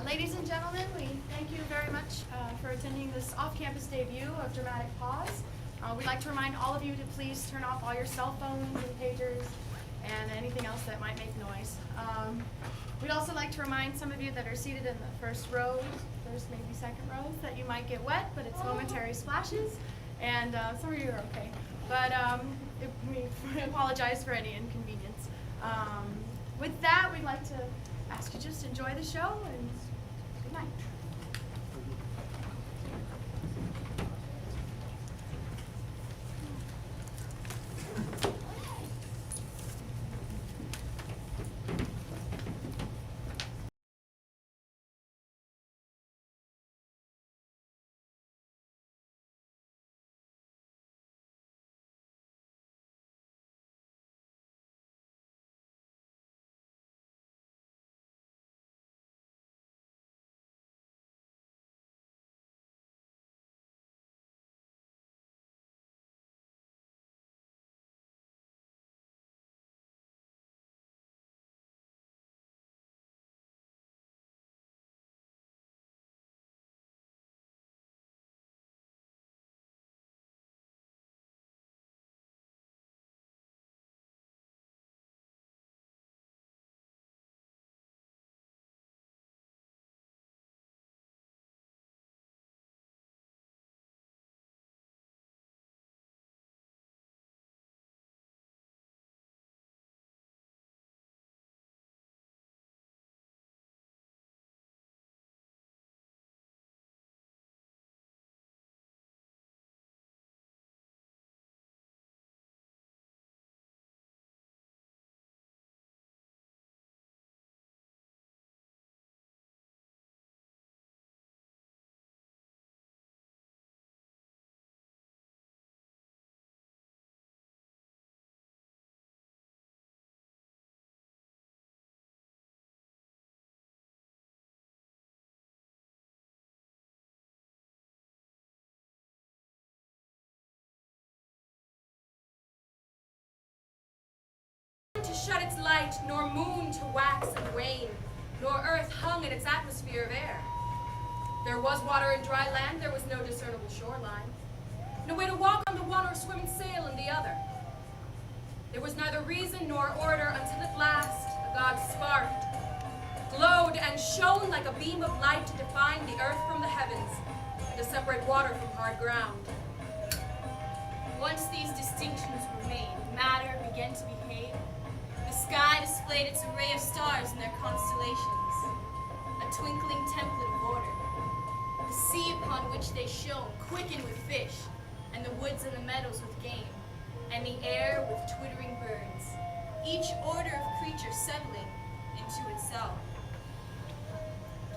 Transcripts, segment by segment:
Ladies and gentlemen, we thank you very much for attending this off-campus debut of Dramatic Pause. We'd like to remind all of you to please turn off all your cell phones and pagers and anything else that might make noise. We'd also like to remind some of you that are seated in the first row, first maybe second rows, that you might get wet, but it's momentary splashes, and some of you are okay. But we apologize for any inconvenience. With that, we'd like to ask you just enjoy the show and good night. To shut its light, nor moon to wax and wane, nor earth hung in its atmosphere of air. There was water in dry land, there was no discernible shoreline, no way to walk on the one or swim and sail in the other. There was neither reason nor order until at last a god sparked, glowed and shone like a beam of light to define the earth from the heavens and to separate water from hard ground. Once these distinctions were made, matter began to behave. The sky displayed its array of stars and their constellations, a twinkling template of order. The sea upon which they shone quickened with fish, and the woods and the meadows with game, and the air with twittering birds, each order of creature settling into itself.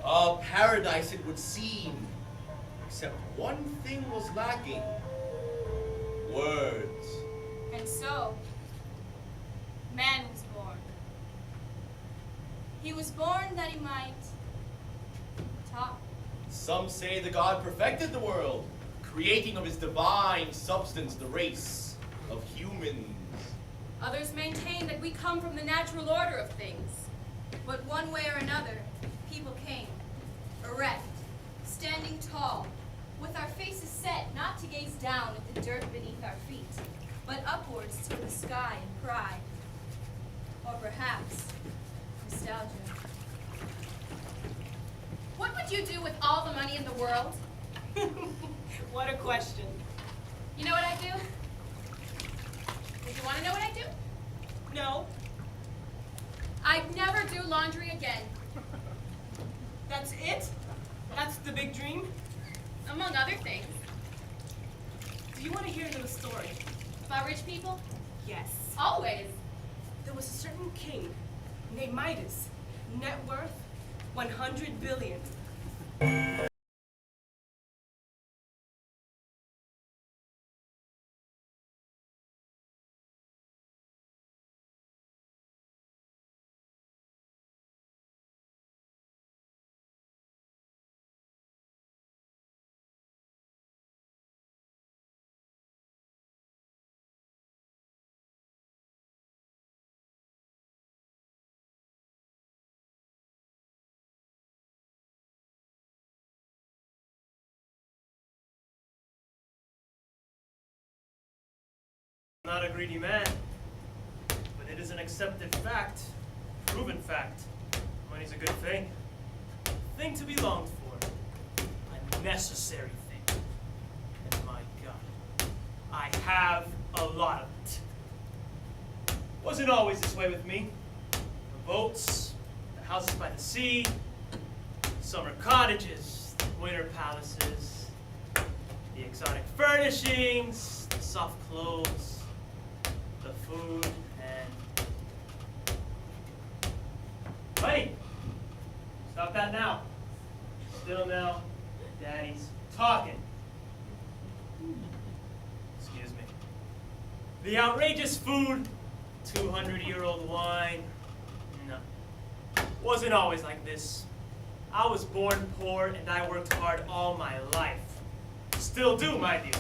A paradise it would seem, except one thing was lacking: words. And so, man was born. He was born that he might talk. Some say the god perfected the world, creating of his divine substance the race of humans. Others maintain that we come from the natural order of things. But one way or another, people came, erect, standing tall, with our faces set not to gaze down at the dirt beneath our feet, but upwards to the sky in pride. Or perhaps nostalgia. What would you do with all the money in the world? What a question. You know what I do? Would you want to know what I do? No, I'd never do laundry again. that's it? That's the big dream? Among other things. Do you want to hear another story? About rich people? Yes. Always. There was a certain king named Midas, net worth 100 billion. not a greedy man, but it is an accepted fact, proven fact. Money's a good thing. A thing to be longed for. A necessary thing. And my God, I have a lot of it. Wasn't always this way with me. The boats, the houses by the sea, summer cottages, winter palaces, the exotic furnishings, the soft clothes, the food, and money. Stop that now. Still now, Daddy's talking. Excuse me. The outrageous food, 200-year-old wine. No. Wasn't always like this. I was born poor and I worked hard all my life. Still do, mind you.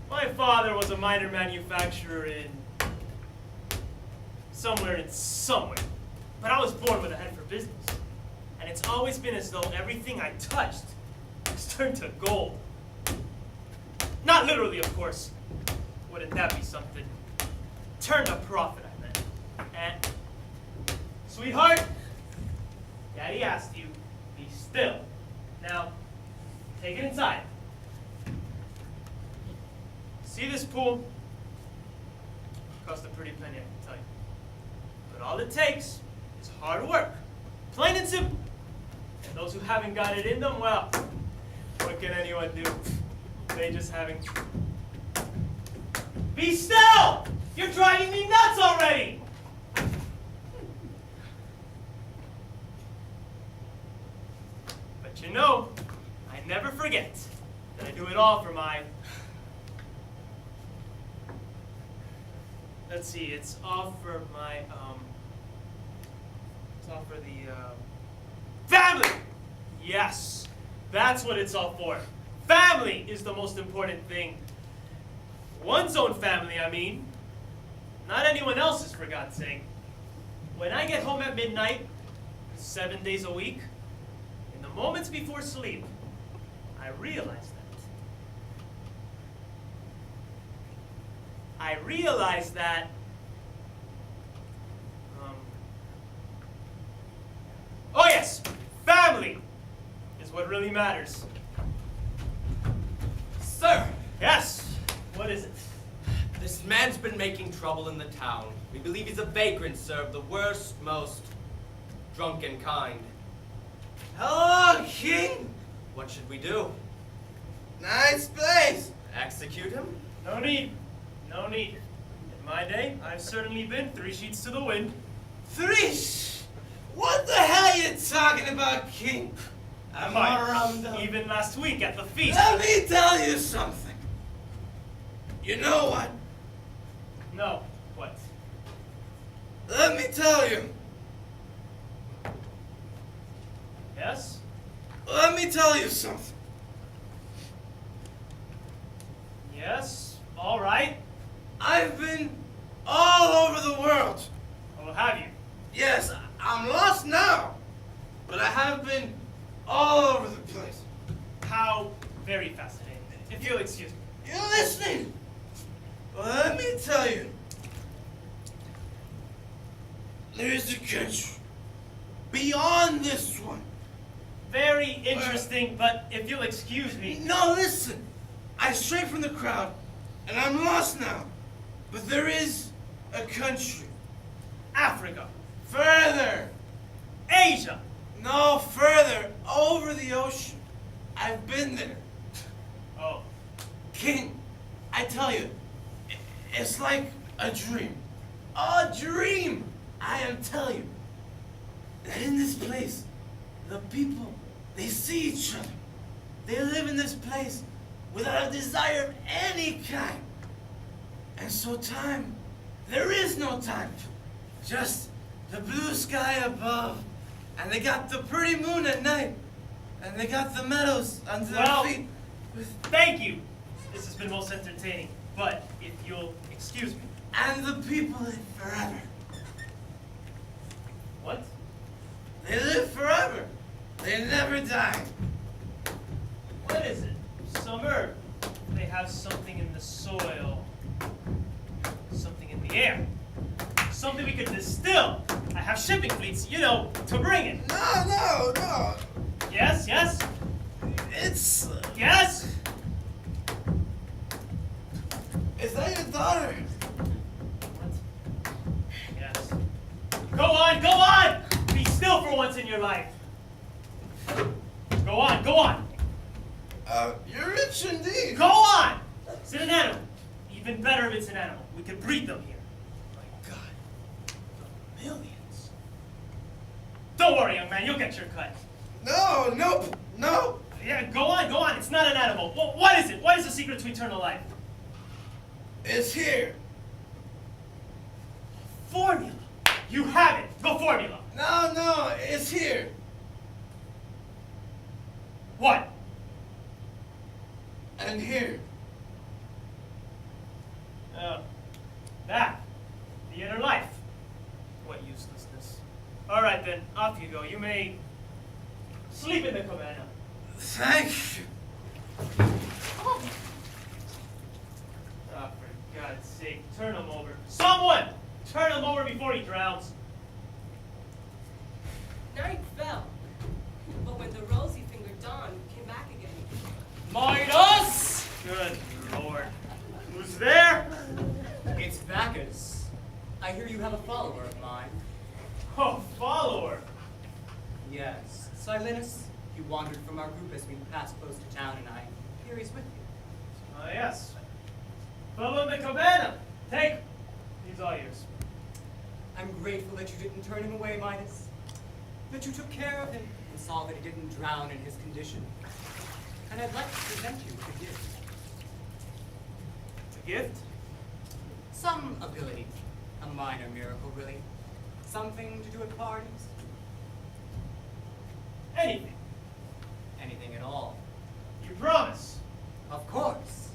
My father was a minor manufacturer in somewhere. But I was born with a head for business. And it's always been as though everything I touched has turned to gold. Not literally, of course. Wouldn't that be something? Turn a profit, I meant. And, sweetheart, Daddy asked you, be still. Now, take it inside. See this pool? Cost a pretty penny, I can tell you. But all it takes is hard work. Plain and simple. And those who haven't got it in them, well, what can anyone do? They just haven't. Be still! You're driving me nuts already! But you know, I never forget that I do it all for my... Let's see, it's all for my, it's all for the, family! Yes, that's what it's all for. Family is the most important thing. One's own family, I mean. Not anyone else's, for God's sake. When I get home at midnight, 7 days a week, in the moments before sleep, I realize that. Oh yes, family is what really matters. Sir, Yes, what is it? this man's been making trouble in the town. We believe he's a vagrant, sir, of the worst, most drunken kind. Hello, King. What should we do? Nice place. Execute him? No need, no need. In my day, I've certainly been 3 sheets to the wind. What the hell are you talking about, King? I'm all rummed up. Even last week at the feast. Let me tell you something. You know what? No, what? Let me tell you. Yes? Let me tell you something. Yes? All right. I've been all over the world. Oh, have you? Yes, I'm lost now, but I have been all over the place. How very fascinating. If you'll excuse me. You're listening? Well, let me tell you. There is a country beyond this one. Very interesting, but if you'll excuse me. No, listen. I strayed from the crowd, and I'm lost now. But there is a country. Africa. Further. Asia. No, further. Over the ocean. I've been there. Oh. King, I tell you, it's like a dream. A dream! I am telling you that in this place, the people, they see each other. They live in this place without a desire of any kind. And so time, there is no time. Just the blue sky above, and they got the pretty moon at night, and they got the meadows under Well, their feet. With Thank you. This has been most entertaining, but if you'll excuse me. And the people live forever. What? They live forever. They never die. What is it? Some herb. They have something in the soil. air. Something we could distill. I have shipping fleets, you know, to bring it. No. Yes, yes, It's. yes? Is that your daughter? What? Yes. Go on! Be still for once in your life. Go on. You're rich indeed. Go on! It's an animal. Even better if it's an animal. We could breed them here. My God. Millions. Don't worry, young man, you'll get your cut. No. Yeah, go on. It's not an animal. What is it? What is the secret to eternal life? It's here. Formula. You have it. Go formula. No, it's here. What? And here. That. The inner life. What uselessness. All right then, off you go. You may sleep in the cabana. Thank you. Oh, for God's sake, turn him over. Someone! Turn him over before he drowns. Night fell, but when the rosy-fingered dawn came back again, Midas! Good Lord. Who's there? It's Bacchus. I hear you have a follower of mine. Oh, follower. Yes, Silenus. He wandered from our group as we passed close to town, and I hear he's with you. Ah, yes. Fellow in the cabana. Take him. He's all yours. I'm grateful that you didn't turn him away, Midas. That you took care of him and saw that he didn't drown in his condition. And I'd like to present you with a gift. A gift? Some ability. A minor miracle, really. Something to do at parties. Anything. Anything at all. You promise. Of course.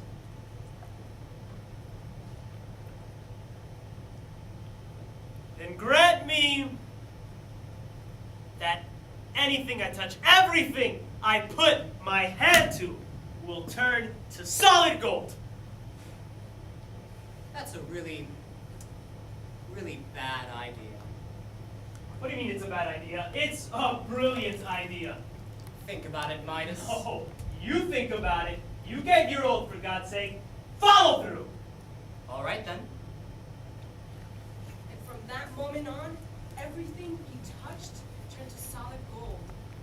Then grant me that anything I touch, everything I put my hand to, will turn to solid gold. That's a really bad idea. What do you mean it's a bad idea? It's a brilliant idea. Think about it, Midas. Oh, you think about it. You gave your oath, for God's sake. Follow through. All right, then. and from that moment on, everything he touched turned to solid gold.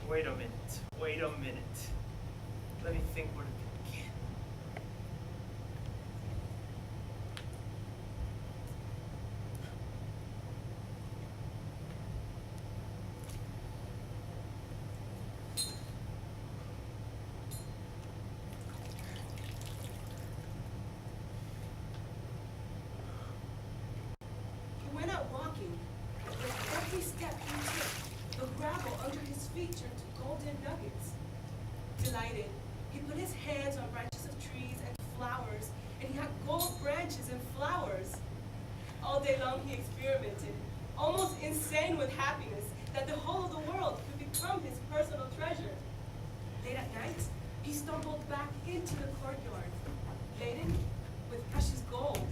Wait a minute. Let me think where to begin. He went out walking. With every step he took, the gravel under his feet turned to golden nuggets. Delighted, he put his hands on branches of trees and flowers, and he had gold branches and flowers. All day long he experimented, almost insane with happiness that the whole of the world could become his personal treasure. Late at night, he stumbled back into the courtyard, laden with precious gold.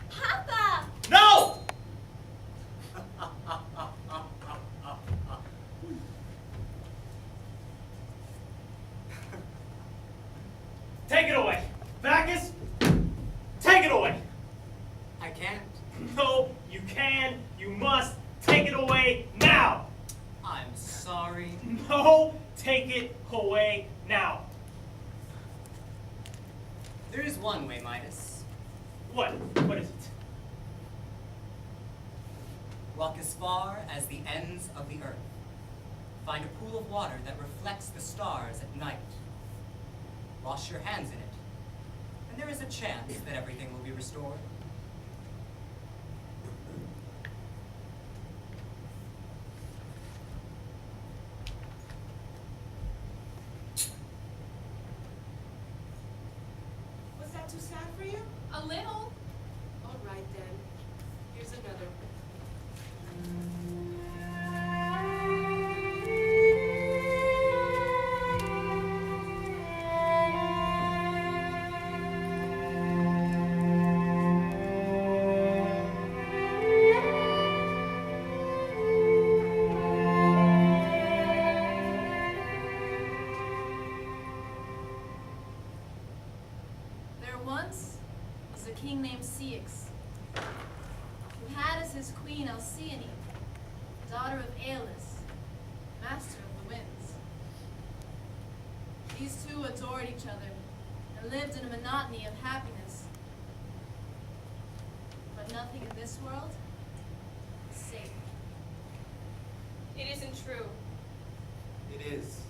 Papa! No! Take it away. Bacchus, take it away. I can't. No, you can, you must. Take it away now. I'm sorry. No, take it away now. There is one way, Midas. What? What is it? Walk as far as the ends of the earth. Find a pool of water that reflects the stars at night. Wash your hands in it, and there is a chance that everything will be restored. Was that too sad for you? A little. All right then. Here's another. Ceyx, who had as his queen Alcyone, daughter of Aeolus, master of the winds. These two adored each other and lived in a monotony of happiness. But nothing in this world is safe. It isn't true. It is.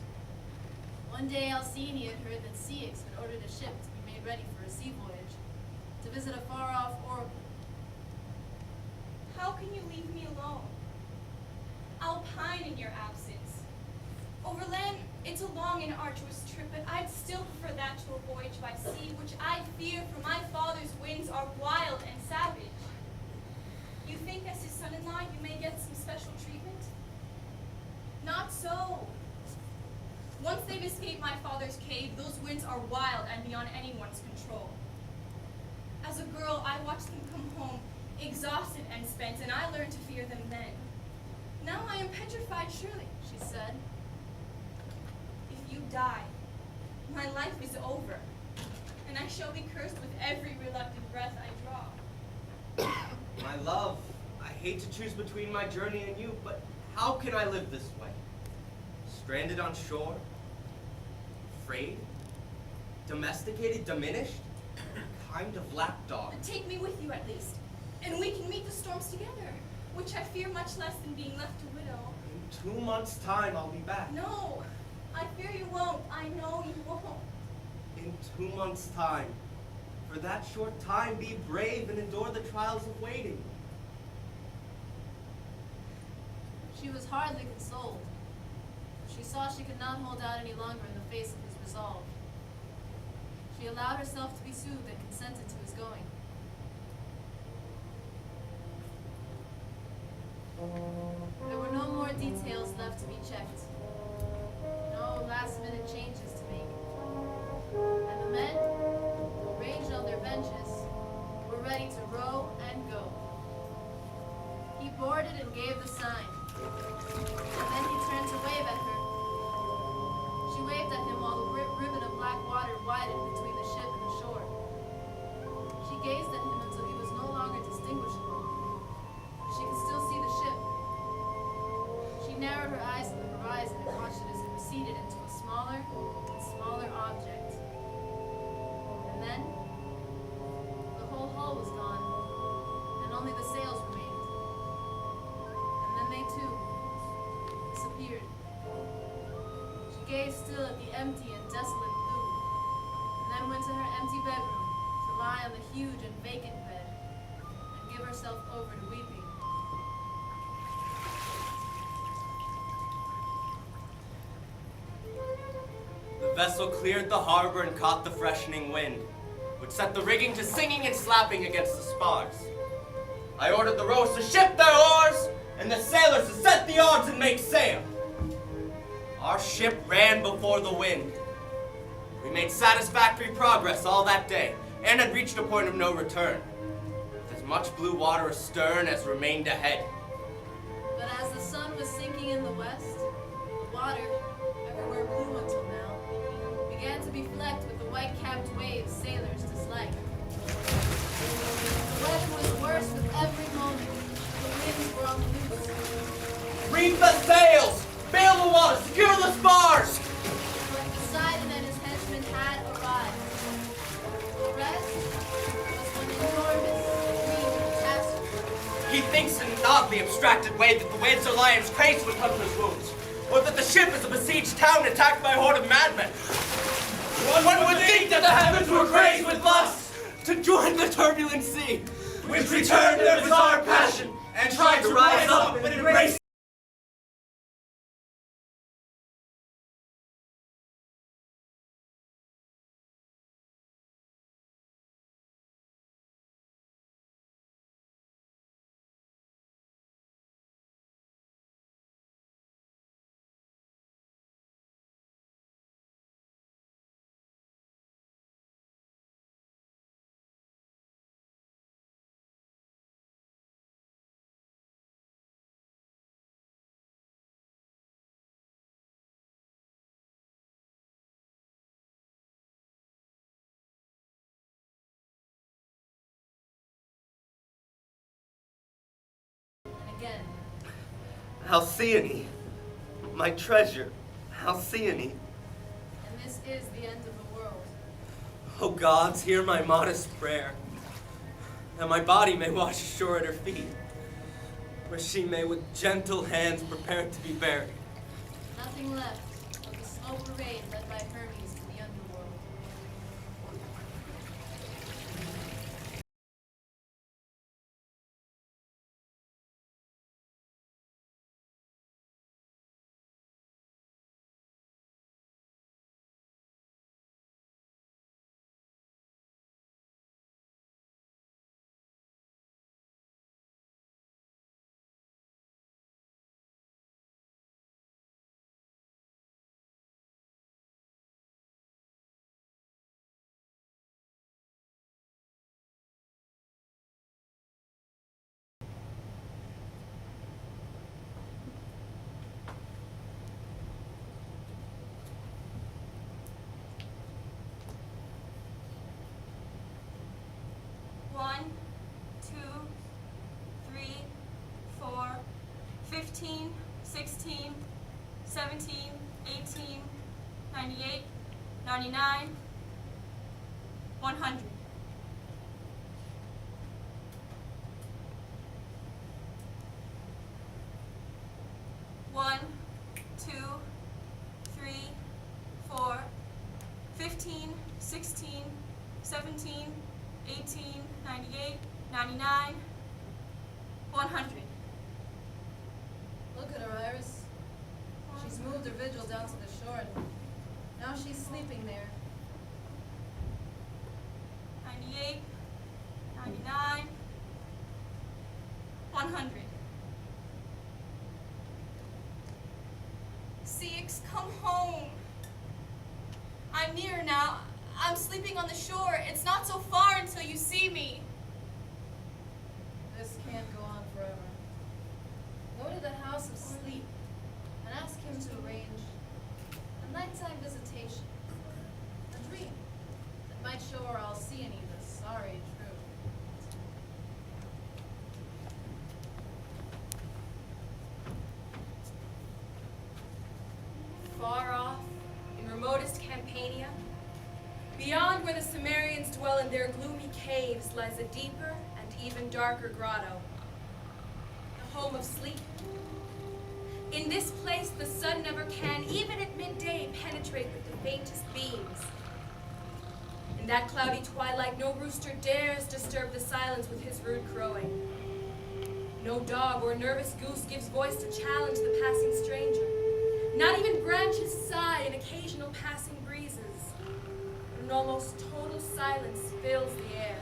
One day Alcyone had heard that Ceyx had ordered a ship to be made ready for a sea voyage to visit a far-off oracle. How can you leave me alone? I'll pine in your absence. Over land, it's a long and arduous trip, but I'd still prefer that to a voyage by sea, which I fear for my father's winds are wild and savage. You think as his son-in-law you may get some special treatment? Not so. Once they've escaped my father's cave, those winds are wild and beyond anyone's control. As a girl, I watched them come home exhausted and spent, and I learned to fear them then. Now I am petrified, surely, she said. If you die, my life is over, and I shall be cursed with every reluctant breath I draw. My love, I hate to choose between my journey and you, but how can I live this way? Stranded on shore? Afraid? Domesticated? Diminished? Kind of lapdog. Take me with you at least, and we can meet the storms together, which I fear much less than being left a widow. In 2 months' time, I'll be back. No, I fear you won't. I know you won't. In 2 months' time. For that short time, be brave and endure the trials of waiting. She was hardly consoled. She saw she could not hold out any longer in the face of his resolve. She allowed herself to be soothed and consented to his going. There were no more details left to be checked. No last-minute changes to make. And the men, ranged on their benches, were ready to row and go. He boarded and gave the sign. And then he turned to wave at her. She waved at him while the ribbon of black water widened between the ship and the shore. She gazed at him until he was no longer distinguishable. She could still see the ship. She narrowed her eyes to the horizon and watched it as it receded into a smaller and smaller object. And then, the whole hull was gone, and only the sails remained. And then they too disappeared. She gazed still at the empty and desolate blue, and then went to her empty bedroom to lie on the huge and vacant bed and give herself over to weeping. The vessel cleared the harbor and caught the freshening wind, which set the rigging to singing and slapping against the spars. I ordered the rowers to ship their oars, and the sailors to set the yards and make sail. Our ship ran before the wind. We made satisfactory progress all that day, and had reached a point of no return, with as much blue water astern as remained ahead. But as the sun was sinking in the west, the water, everywhere blue until now, began to be flecked with the white-capped waves sailors dislike. The weather was worse with every moment. The winds were on the loose. Reef the sails! Bail the water! Secure the spars! Poseidon and his henchmen had arrived. The rest was an enormous green catastrophe. He thinks in an oddly abstracted way that the waves are lions crazed with hunter's wounds, or that the ship is a besieged town attacked by a horde of madmen. One would think that the heavens were crazed with lust to join the turbulent sea, which returned their bizarre passion and tried to rise up and embrace Halcyone, my treasure, Halcyone. And this is the end of the world. O gods, hear my modest prayer, that my body may wash ashore at her feet, where she may with gentle hands prepare to be buried. Nothing left of the slow parade led by Hermes to the underworld. One, 2, 3, 4, 15, 16, 17, 18, 98, 99, 100. One, 2, 3, 4, 15, 16, 17, 18, 98, 99, 100. Look at her, Iris. She's moved her vigil down to the shore, and now she's sleeping there. 98, 99, 100. Ceyx, come home. I'm near now. I'm sleeping on the shore. It's not so far until you see me. This can't go on forever. Go to the house of sleep and ask him to arrange a nighttime visitation. A dream that might show her Alcyone the sorry truth. Far off, in remotest Campania, beyond where the Cimmerians dwell in their gloomy caves, lies a deeper and even darker grotto, the home of sleep. In this place the sun never can, even at midday, penetrate with the faintest beams. In that cloudy twilight, no rooster dares disturb the silence with his rude crowing. No dog or nervous goose gives voice to challenge the passing stranger. Not even branches sigh in occasional passing breezes. An almost total silence fills the air.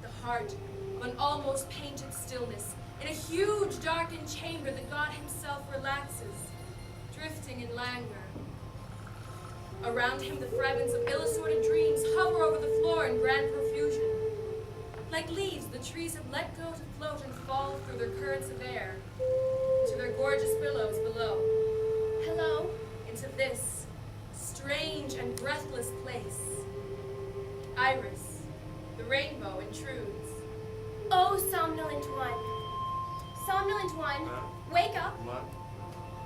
The heart of an almost painted stillness. In a huge darkened chamber, the god himself relaxes, drifting in languor. Around him, the fragments of ill-assorted dreams hover over the floor in grand profusion. Like leaves, the trees have let go to float and fall through their currents of air to their gorgeous billows below. Hello? Into this strange and breathless place. Iris, the rainbow intrudes. Oh, somnolent one. Somnolent one, wake up.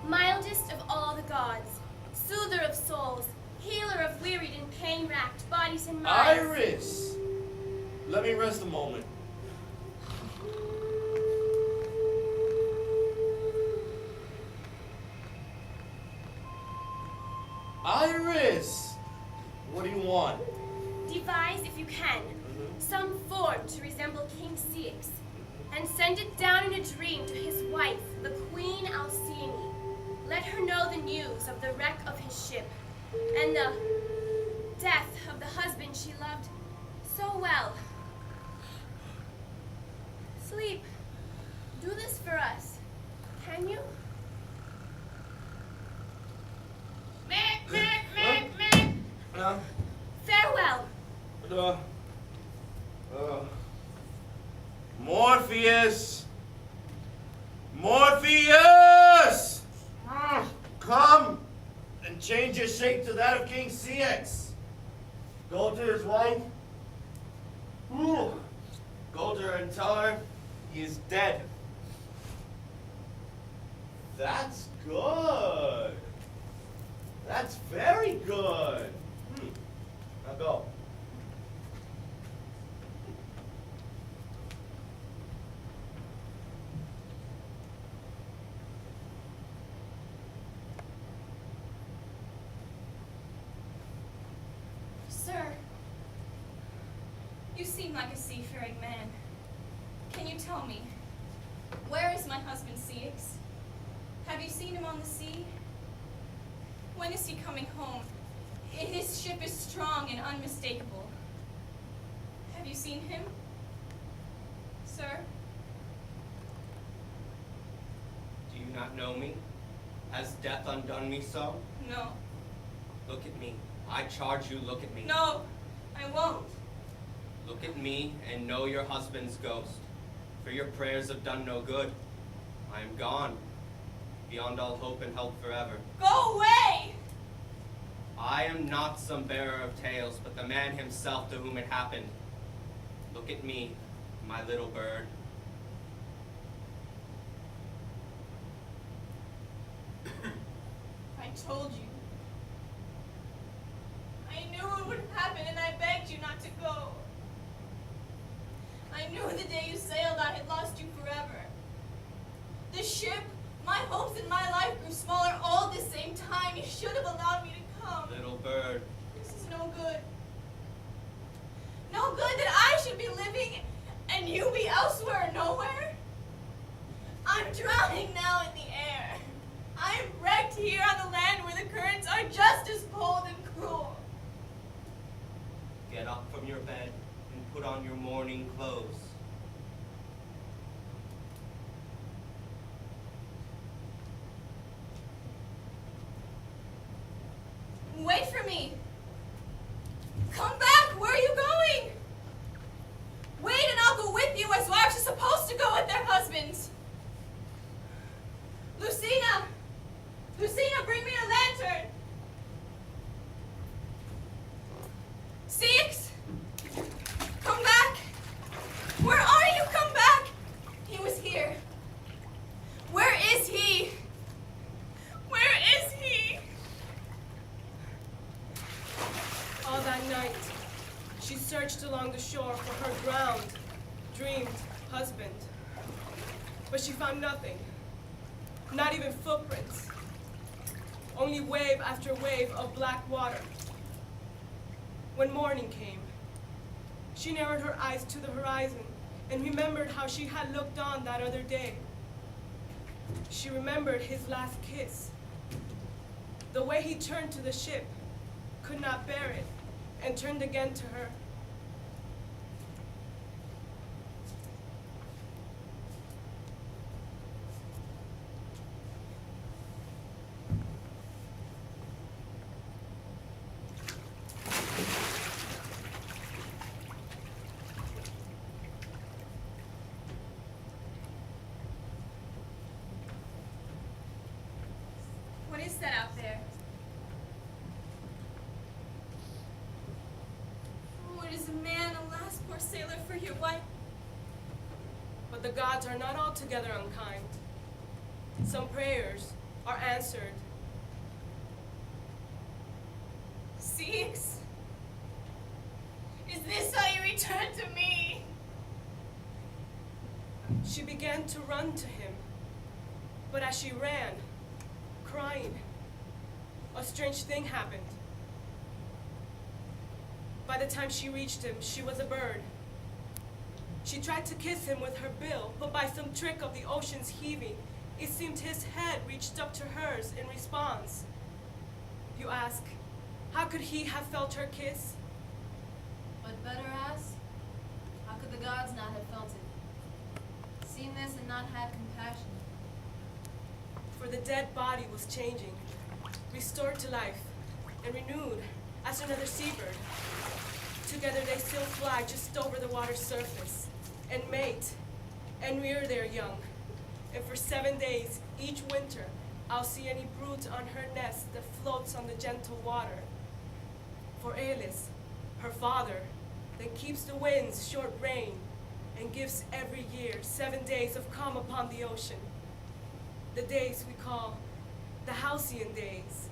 Mildest of all the gods, soother of souls, healer of wearied and pain-racked bodies and minds. Iris! Let me rest a moment. Iris! What do you want? Devise, if you can, some form to resemble King Ceyx, and send it down in a dream to his wife, the Queen Alcyone. Let her know the news of the wreck of his ship, and the death of the husband she loved so well. Sleep. Do this for us. Can you? Farewell. Morpheus! Morpheus! Come and change your shape to that of King Ceyx. Go to his wife. Go to her and tell her he is dead. That's good. That's very good. Now go. Sir, you seem like a seafaring man. Can you tell me, where is my husband Ceyx? Have you seen him on the sea? When is he coming home? His ship is strong and unmistakable. Have you seen him, sir? Do you not know me? Has death undone me so? No. Look at me. I charge you, look at me. No, I won't. Look at me and know your husband's ghost. For your prayers have done no good. I am gone, beyond all hope and help forever. Go away! I am not some bearer of tales, but the man himself to whom it happened. Look at me, my little bird. I told you. I knew it would happen and I begged you not to go. I knew the day you sailed I had lost you forever. The ship, my hopes and my life grew smaller all at the same time. You should have allowed me to come. Little bird. This is no good. No good that I should be living and you be elsewhere, nowhere. I'm drowning now in the air. I am wrecked here on the land where the currents are just as cold and cruel. Get up from your bed and put on your mourning clothes. Wait for me. Come back. Where are you going? Wait and I'll go with you as wives are supposed to go with their husbands. Lucina! Lucina, bring me a lantern! Ceyx! Come back! Where are you? Come back! He was here. Where is he? Where is he? All that night, she searched along the shore for her drowned, dreamed husband. But she found nothing, not even footprints, only wave after wave of black water. When morning came, she narrowed her eyes to the horizon and remembered how she had looked on that other day. She remembered his last kiss, the way he turned to the ship, could not bear it, and turned again to her. What is that out there? Oh, it is a man, alas, poor sailor, for your wife. But the gods are not altogether unkind. Some prayers are answered. Ceyx? Is this how you return to me? She began to run to him, but as she ran, crying, a strange thing happened. By the time she reached him, she was a bird. She tried to kiss him with her bill, but by some trick of the ocean's heaving, it seemed his head reached up to hers in response. You ask, how could he have felt her kiss? But better ask, how could the gods not have felt it? Seen this and not had compassion? For the dead body was changing, restored to life, and renewed as another seabird. Together they still fly just over the water's surface, and mate, and rear their young. And for 7 days, each winter, I'll see any brood on her nest that floats on the gentle water. For Aeolus, her father, that keeps the winds short rein, and gives every year 7 days of calm upon the ocean. the days we call the halcyon days.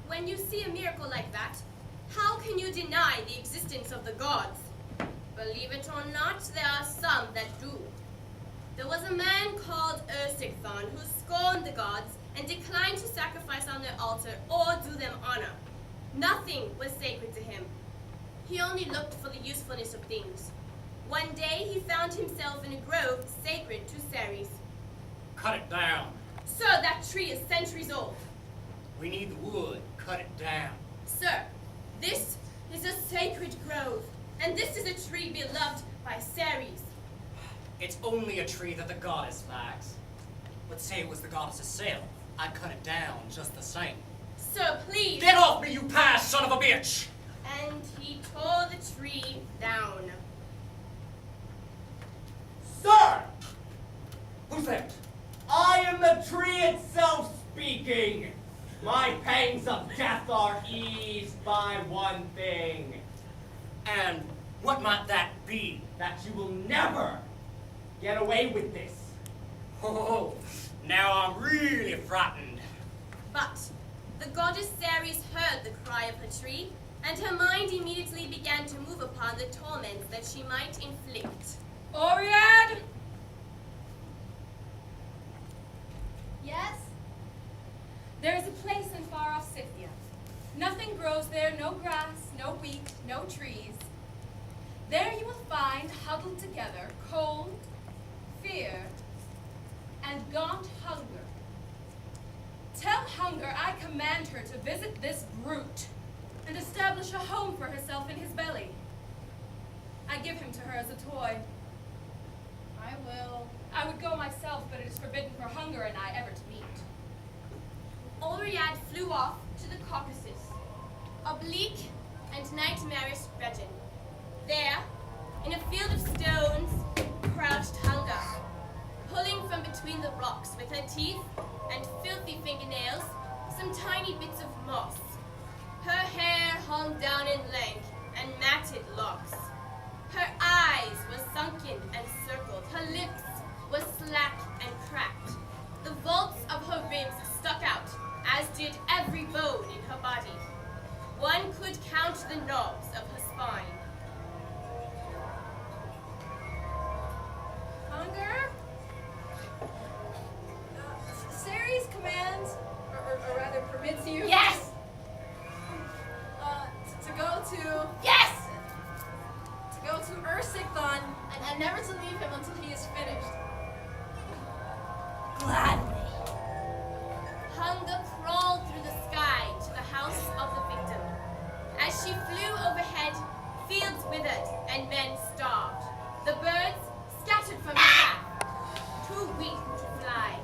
When you see a miracle like that, how can you deny the existence of the gods? Believe it or not, there are some that do. There was a man called Ersikthon who scorned the gods and declined to sacrifice on their altar or do them honor. Nothing was sacred to him. He only looked for the usefulness of things. One day he found himself in a grove sacred to Ceres. Cut it down. Sir, that tree is centuries old. We need wood. Cut it down. Sir, this is a sacred grove, and this is a tree beloved by Ceres. It's only a tree that the goddess likes. Let's say it was the goddess's sale. I'd cut it down just the same. Sir, please. Get off me, you past son of a bitch! And he tore the tree down. Sir! Who's that? I am the tree itself speaking! My pangs of death are eased by one thing. And what might that be? That you will never get away with this. Oh, now I'm really frightened. But the goddess Ceres heard the cry of her tree, and her mind immediately began to move upon the torments that she might inflict. Oread! Yes? There is a place in far-off Scythia. Nothing grows there, no grass, no wheat, no trees. There you will find huddled together cold, fear, and gaunt hunger. Tell hunger I command her to visit this brute and establish a home for herself in his belly. I give him to her as a toy. I will. I would go myself, but it is forbidden for hunger and I ever to meet. Oread flew off to the Caucasus, a bleak and nightmarish region. There, in a field of stones, crouched Hunger, pulling from between the rocks with her teeth and filthy fingernails some tiny bits of moss. Her hair hung down in lank and matted locks. Her eyes were sunken and circled. Her lips were slack and cracked. The vaults of her ribs stuck out, as did every bone in her body. One could count the knobs of her spine. Hunger? Ceres commands, or rather permits you. Yes! To go to. Yes! To go to Ersikthon and never to leave him until he is finished. Gladly. Hunger crawled through the sky to the house of the victim. As she flew overhead, fields withered and men starved. The birds scattered from her path, too weak to fly.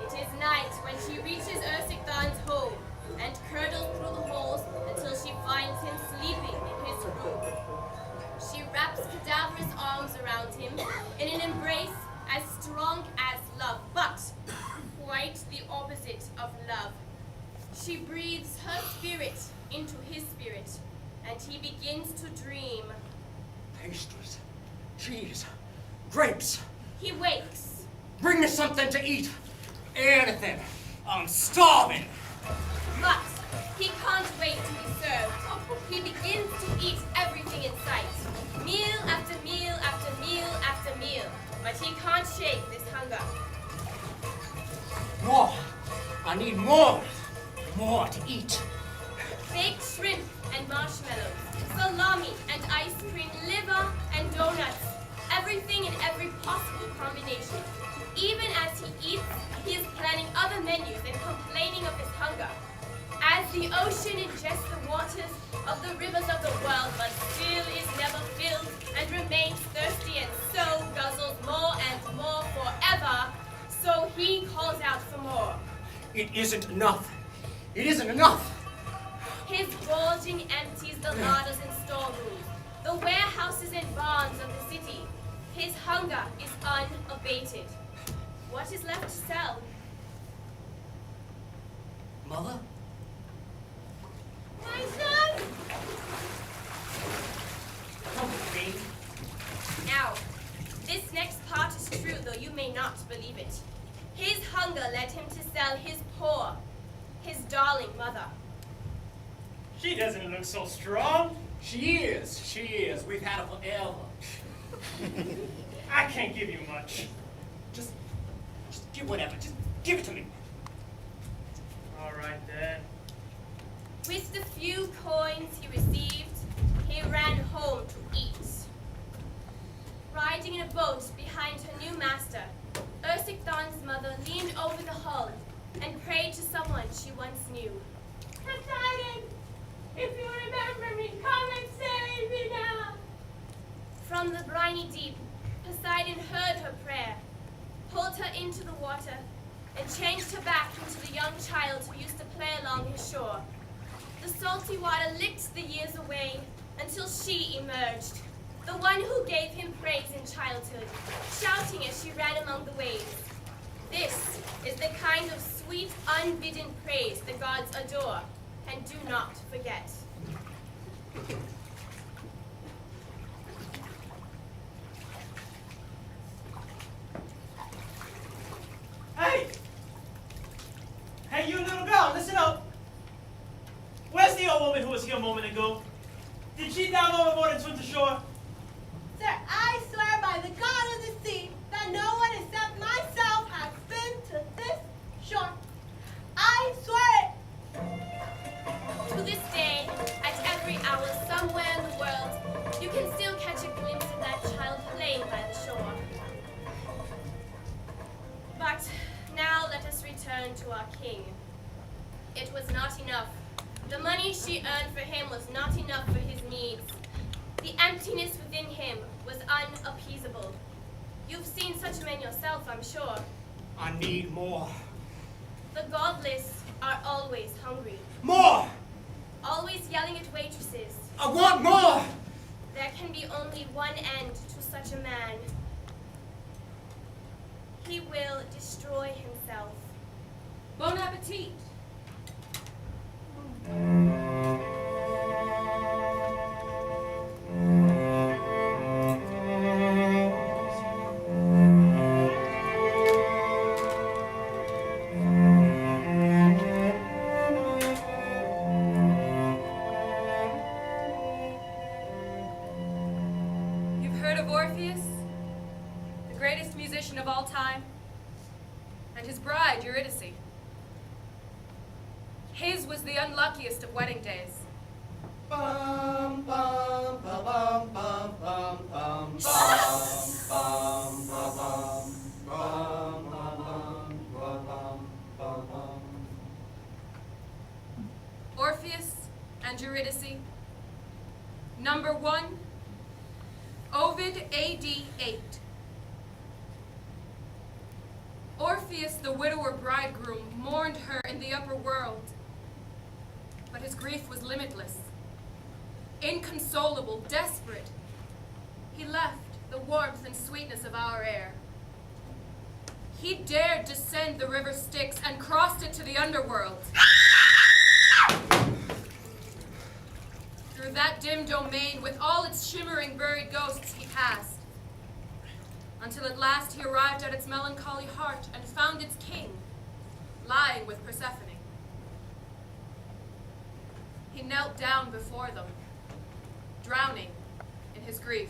It is night when she reaches Ersikthon's home and curdles through the halls until she finds him sleeping in his room. She wraps cadaverous arms around him in an embrace as strong as love, but quite the opposite of love. She breathes her spirit into his spirit, and he begins to dream. Pastries, cheese, grapes. He wakes. Bring me something to eat. Anything. I'm starving. But he can't wait to be served. He begins to eat everything in sight. Meal after meal after meal after meal. But he can't shake this hunger. More. I need more. More to eat. Baked shrimp and marshmallows, salami and ice cream, liver and donuts. Everything in every possible combination. Even as he eats, he is planning other menus and complaining of his hunger. As the ocean ingests the waters of the rivers of the world, but still is never filled and remains thirsty and so guzzles more and more forever, so he calls out for more. It isn't enough. It isn't enough. His gorging empties the larders and storerooms, the warehouses and barns of the city. His hunger is unabated. What is left to sell? Mother? My son! Come with me. Now, this next part is true, though you may not believe it. His hunger led him to sell his poor, his darling mother. She doesn't look so strong. She is. We've had her forever. I can't give you much. Just give whatever. Just give it to me. All right then. With the few coins he received, he ran home to eat. Riding in a boat behind her new master, Ersikthon's mother leaned over the hull and prayed to someone she once knew. Poseidon, if you remember me, come and save me now. From the briny deep, Poseidon heard her prayer, pulled her into the water, and changed her back into the young child who used to play along his shore. The salty water licked the years away until she emerged, the one who gave him praise in childhood, shouting as she ran among the waves. This is the kind of sweet, unbidden praise the gods adore and do not forget. Hey! Hey, you little girl, listen up. Where's the old woman who was here a moment ago? Did she dive overboard and swim to shore? Sir, I swear by the God of the sea that no one except myself has been to this shore. I swear it. To this day, at every hour, somewhere in the world, you can still catch a glimpse of that child playing by the shore. But now let us return to our king. It was not enough. The money she earned for him was not enough for his needs. The emptiness within him was unappeasable. You've seen such men yourself, I'm sure. I need more. The godless are always hungry, More! always yelling at waitresses. I want more! There can be only one end to such a man. He will destroy himself. Bon appetit. You've heard of Orpheus, the greatest musician of all time, and his bride, Eurydice. His was the unluckiest of wedding days. Bum, bum, ba, bum, bum, bum, bum, bum, bum, ba, bum, bum, ba, bum, ba, bum, ba, bum. Orpheus and Eurydice. Number 1, Ovid AD 8. Orpheus, the widower bridegroom, mourned her in the upper world, but his grief was limitless. Inconsolable, desperate, he left the warmth and sweetness of our air. He dared descend the river Styx and crossed it to the underworld. Through Through that dim domain, with all its shimmering buried ghosts, he passed, until at last he arrived at its melancholy heart and found its king lying with Persephone. He knelt down before them, drowning in his grief.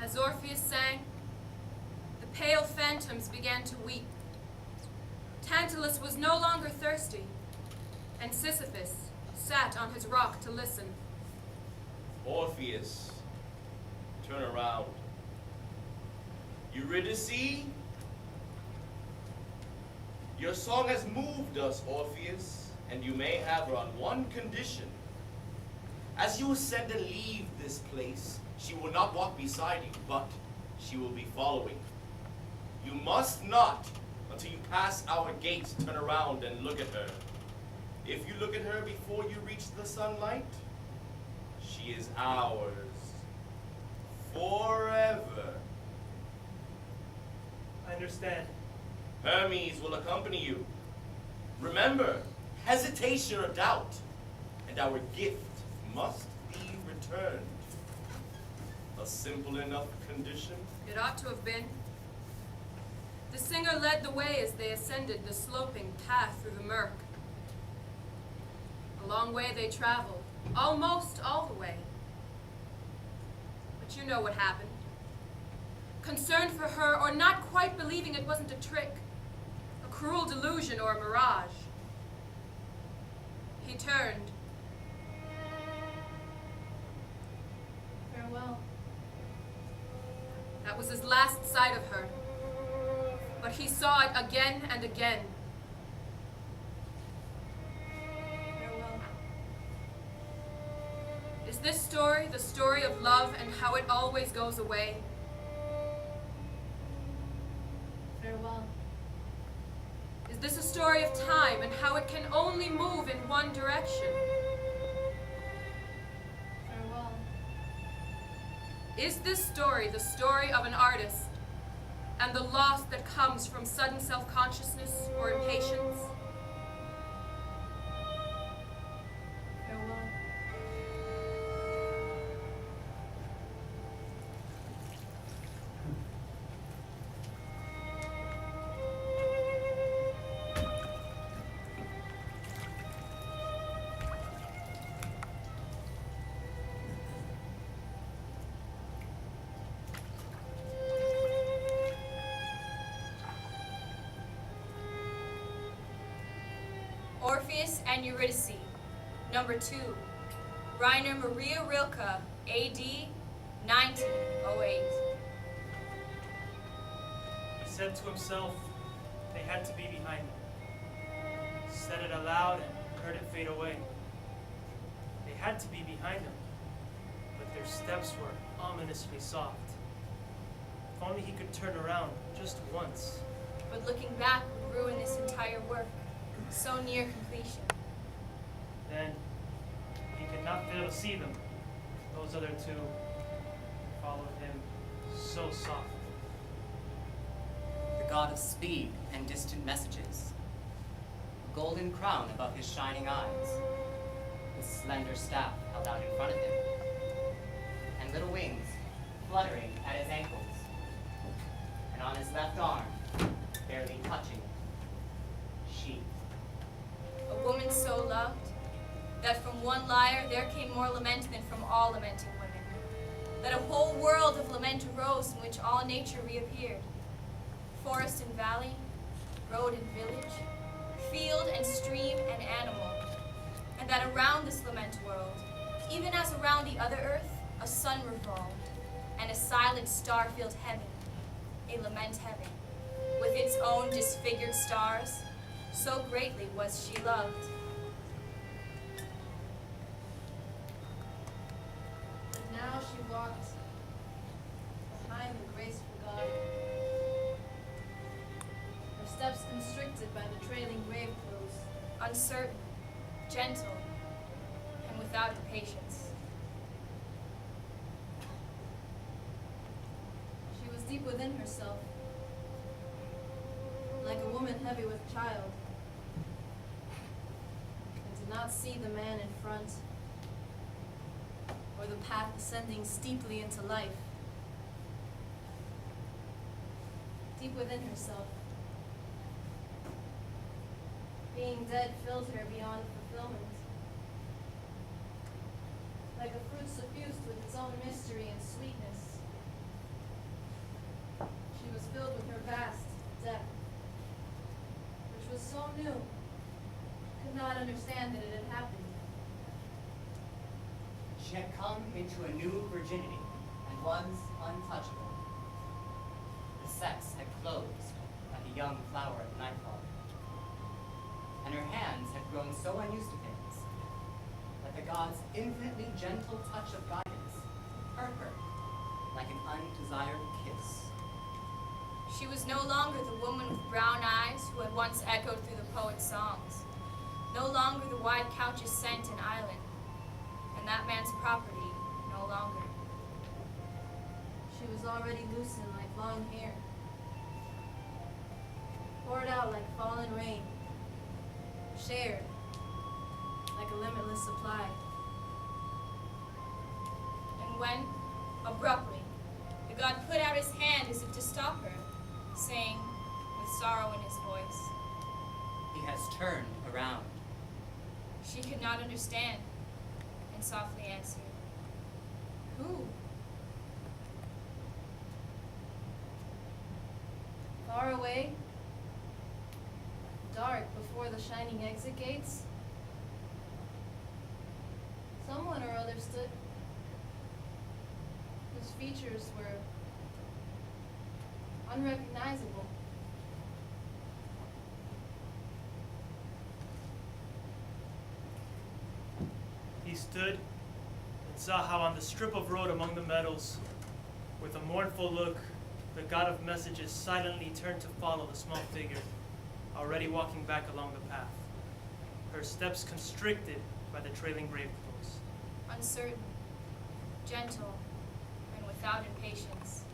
As Orpheus sang, the pale phantoms began to weep. Tantalus was no longer thirsty, and Sisyphus sat on his rock to listen. Orpheus, turn around. Eurydice? Your song has moved us, Orpheus, and you may have her on one condition. As you ascend and leave this place, she will not walk beside you, but she will be following. You must not, until you pass our gates, turn around and look at her. If you look at her before you reach the sunlight, she is ours forever. I understand. Hermes will accompany you. Remember, hesitation or doubt, and our gift must be returned. A simple enough condition? It ought to have been. The singer led the way as they ascended the sloping path through the murk. A long way they traveled, almost all the way. But you know what happened. Concerned for her, or not quite believing it wasn't a trick, a cruel delusion or a mirage, he turned. Farewell. That was his last sight of her. But he saw it again and again. Farewell. Is this story the story of love and how it always goes away? Farewell. Is this a story of time and how it can only move in one direction? Farewell. Is this story the story of an artist and the loss that comes from sudden self-consciousness or impatience? Farewell. Orpheus and Eurydice, number 2, Rainer Maria Rilke, AD 1908. said to himself they had to be behind him. Said it aloud and heard it fade away. They had to be behind him, but their steps were ominously soft. If only he could turn around just once. But looking back would ruin this entire work, so near completion. Then he could not fail to see them, those other two followed him so softly. The god of speed and distant messages. A golden crown above his shining eyes. His slender staff held out in front of him. And little wings fluttering at his ankles. And on his left arm, barely touching it, she. A woman so loved that from one lyre there came more lament than from all lamenting women. That a whole world of lament arose in which all nature reappeared. Forest and valley, road and village, field and stream and animal. And that around this lament world, even as around the other earth, a sun revolved, and a silent star-filled heaven, a lament heaven, with its own disfigured stars, so greatly was she loved. And now she walked behind the graceful god, her steps constricted by the trailing grave clothes. Uncertain, gentle, and without impatience. She was deep within herself, like a woman heavy with child, and did not see the man in front, or the path ascending steeply into life. Deep within herself, being dead filled her beyond fulfillment, like a fruit suffused with its own mystery and sweetness. She was filled with her vast depth, which was so new, could not understand that it had happened. She had come into a new virginity and was untouchable. The sex had closed like a young flower at nightfall. And her hands had grown so unused to things that the god's infinitely gentle touch of guidance hurt her like an undesired kiss. She was no longer the woman with brown eyes who had once echoed through the poet's songs, no longer the wide couch's scent and island, and that man's property no longer. She was already loosened like long hair, poured out like fallen rain, shared like a limitless supply. And when, abruptly, the god put out his hand as if to stop her, saying, with sorrow in his voice, He has turned around. she could not understand, and softly answered, Who? Far away, dark before the shining exit gates, someone or other stood, whose features were unrecognizable. He stood and saw how on the strip of road among the meadows, with a mournful look, the god of messages silently turned to follow the small figure, already walking back along the path, her steps constricted by the trailing grave clothes. Uncertain, gentle, and without impatience.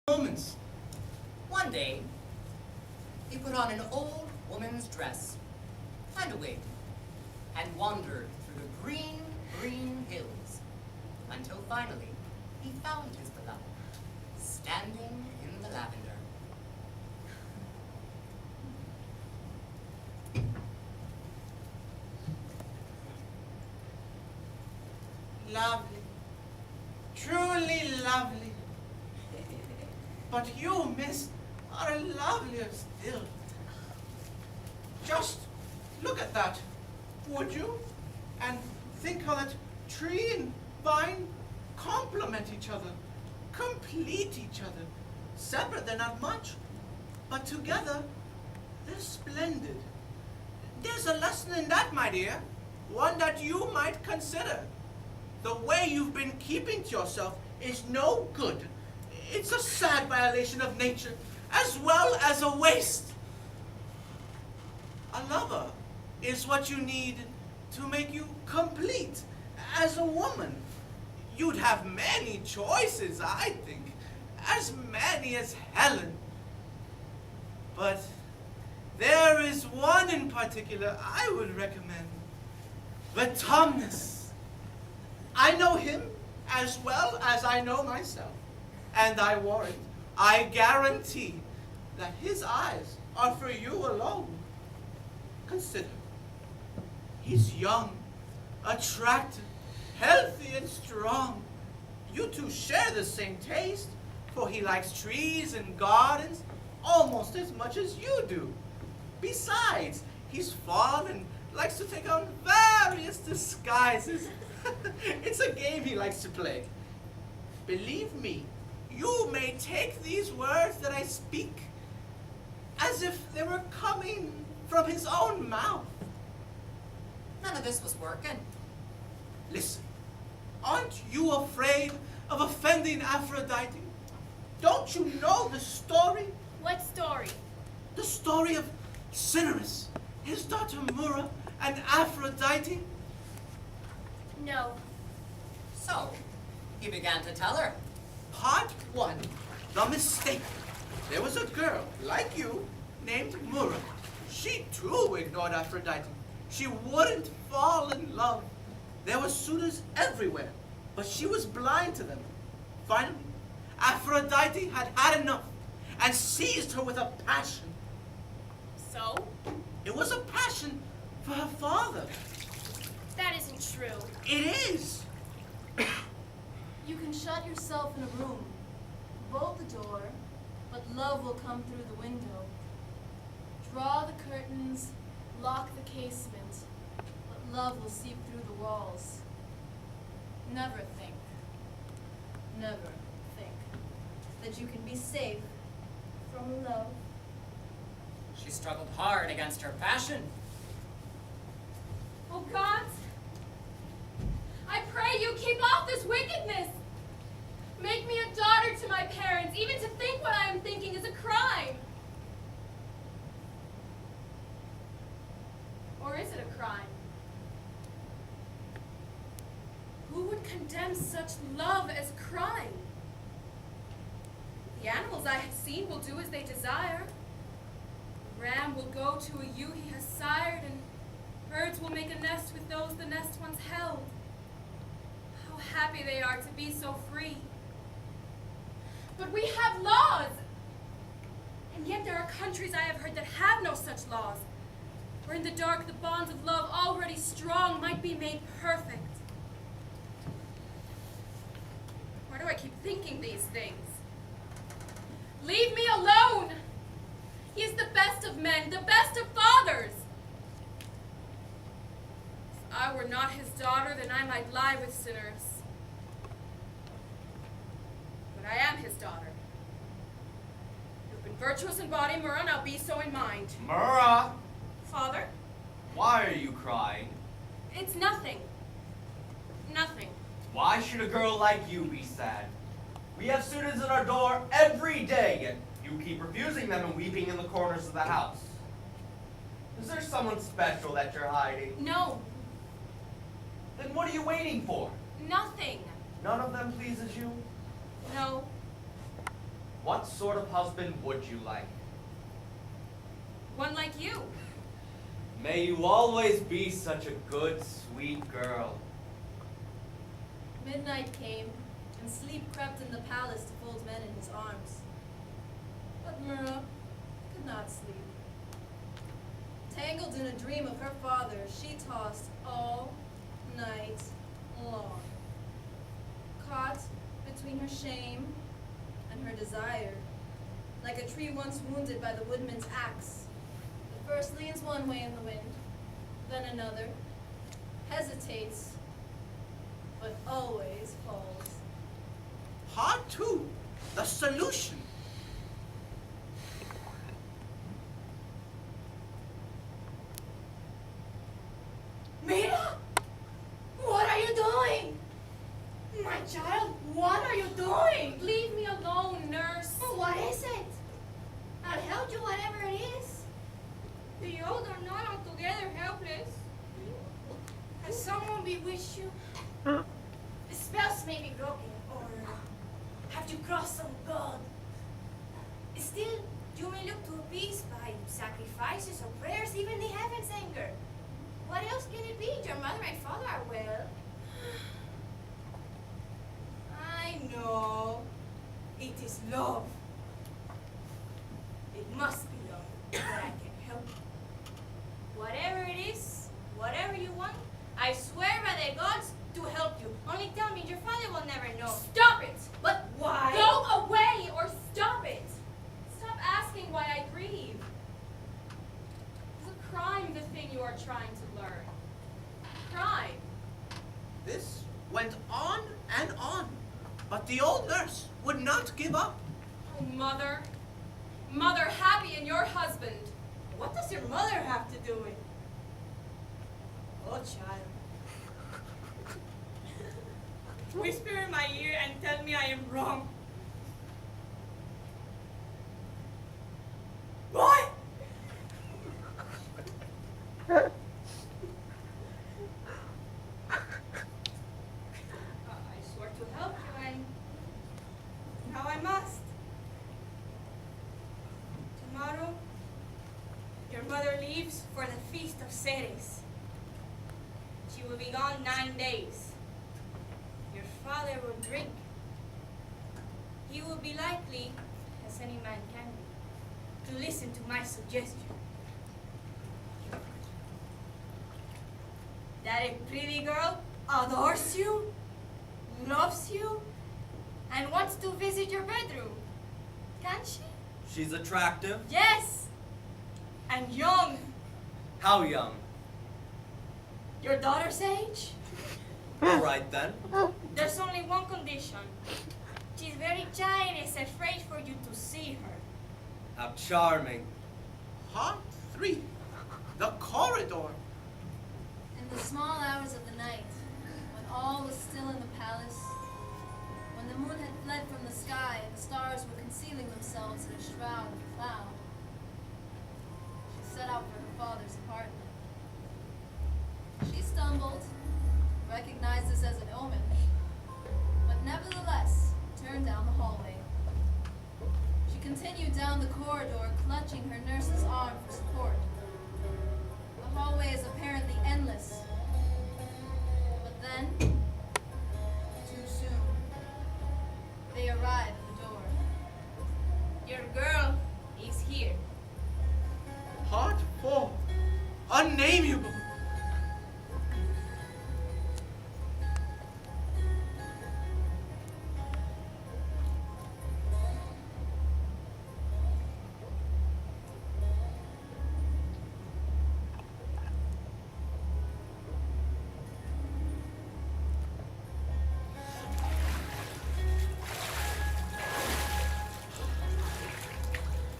moments. One day, he put on an old woman's dress and a wig and wandered through the green, green hills until finally he found his beloved standing in the lavender. Lovely. Truly lovely. But you, miss, are lovelier still. Just look at that, would you? And think how that tree and vine complement each other, complete each other. Separate, they're not much, but together, they're splendid. There's a lesson in that, my dear, one that you might consider. The way you've been keeping to yourself is no good. It's a sad violation of nature, as well as a waste. A lover is what you need to make you complete as a woman. You'd have many choices, I think, as many as Helen. But there is one in particular I would recommend, Vertumnus. I know him as well as I know myself, and I warrant, I guarantee, that his eyes are for you alone. Consider, he's young, attractive, healthy, and strong. You two share the same taste, for he likes trees and gardens almost as much as you do. Besides, he's fun and likes to take on various disguises. It's a game he likes to play. Believe me, you may take these words that I speak as if they were coming from his own mouth. None of this was working. Listen, aren't you afraid of offending Aphrodite? Don't you know the story? What story? The story of Cinyras, his daughter Mura, and Aphrodite? No. So, he began to tell her. Part 1, the mistake. There was a girl, like you, named Mura. She too ignored Aphrodite. She wouldn't fall in love. There were suitors everywhere, but she was blind to them. Finally, Aphrodite had had enough and seized her with a passion. So? It was a passion for her father. That isn't true. It is. You can shut yourself in a room, bolt the door, but love will come through the window. Draw the curtains, lock the casement, but love will seep through the walls. Never think that you can be safe from love. She struggled hard against her passion. Oh God, I pray you keep off this wickedness. Make me a daughter to my parents. Even to think what I am thinking is a crime. Or is it a crime? Who would condemn such love as crime? The animals I have seen will do as they desire. The ram will go to a ewe he has sired, and birds will make a nest with those the nest once held. How happy they are to be so free. But we have laws! And yet there are countries I have heard that have no such laws, where in the dark the bonds of love already strong might be made perfect. Why do I keep thinking these things? Leave me alone! He is the best of men, the best of fathers! If I were not his daughter, then I might lie with sinners. But I am his daughter. You've been virtuous in body, Mura, now be so in mind. Mura! Father? Why are you crying? It's nothing. Nothing. Why should a girl like you be sad? We have suitors at our door every day, yet you keep refusing them and weeping in the corners of the house. Is there someone special that you're hiding? No. Then what are you waiting for? Nothing. None of them pleases you? No. What sort of husband would you like? One like you. May you always be such a good, sweet girl. Midnight came, and sleep crept in the palace to fold men in his arms. But Myrrha could not sleep. Tangled in a dream of her father, she tossed all night long. Caught between her shame and her desire, like a tree once wounded by the woodman's axe. It first leans one way in the wind, then another, hesitates, but always falls. Part 2, the solution. Mira! What are you doing? My child, what are you doing? Leave me alone, nurse. What is it? I'll help you whatever it is. The old are not altogether helpless. Has someone bewitched you? The spells may be broken, or have you crossed some god? Still, you may look to appease by sacrifices or prayers, even the heavens' anger. What else can it be? Your mother and father are well. I know. It is love. It must be love, but I can help you. Whatever it is, whatever you want, I swear by the gods to help you. Only tell me, your father will never know. Stop it! But why? Go away or stop it! Stop asking why I grieve. Is a crime the thing you are trying to learn? Crime. This went on and on, but the old nurse would not give up. Oh, mother. Mother, happy in your husband. What does your mother have to do with it? Oh, child. Whisper in my ear and tell me I am wrong. What? I swore to help you, and now I must. Tomorrow, your mother leaves for the feast of Ceres. She will be gone 9 days. Your father will drink. He will be likely, as any man can be, to listen to my suggestion. That a pretty girl adores you, loves you, and wants to visit your bedroom. Can't she? She's attractive. Yes! And young. How young? Your daughter's age? All right then. There's only one condition. She's very shy and is afraid for you to see her. How charming. Part 3, the corridor. In the small hours of the night, when all was still in the palace, when the moon had fled from the sky and the stars were concealing themselves in a shroud of cloud, she set out for her father's apartment. She stumbled, recognized this as an omen, but nevertheless turned down the hallway. She continued down the corridor, clutching her nurse's arm for support. The hallway is apparently endless. But then, too soon, they arrive at the door. Your girl is here. Part 4, unnameable.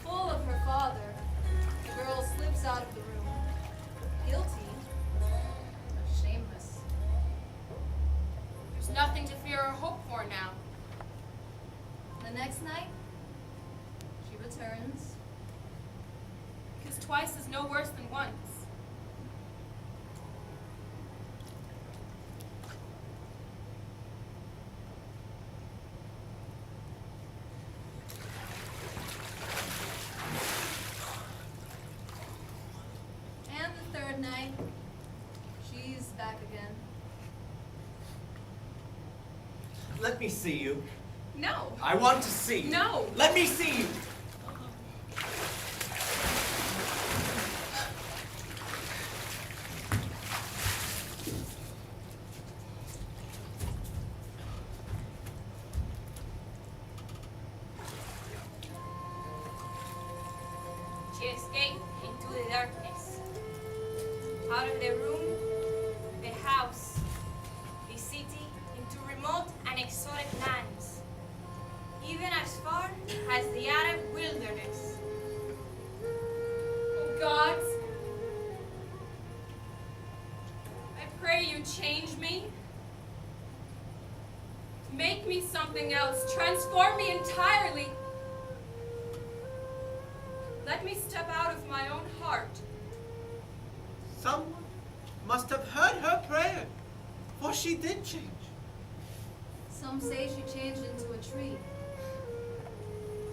Full of her father, the girl slips out of the room, guilty, but shameless. There's nothing to fear or hope for now. The next night, she returns. Because twice is no worse than once. Let me see you. No. I want to see you. No. Let me see you. She escaped into the darkness. Out of the room, the house, the city, into remote and exotic lands, even as far as the Arab wilderness. Oh, gods. I pray you change me. Make me something else. Transform me entirely. Let me step out of my own heart. Someone must have heard her prayer, for she did change. Some say she changed into a tree.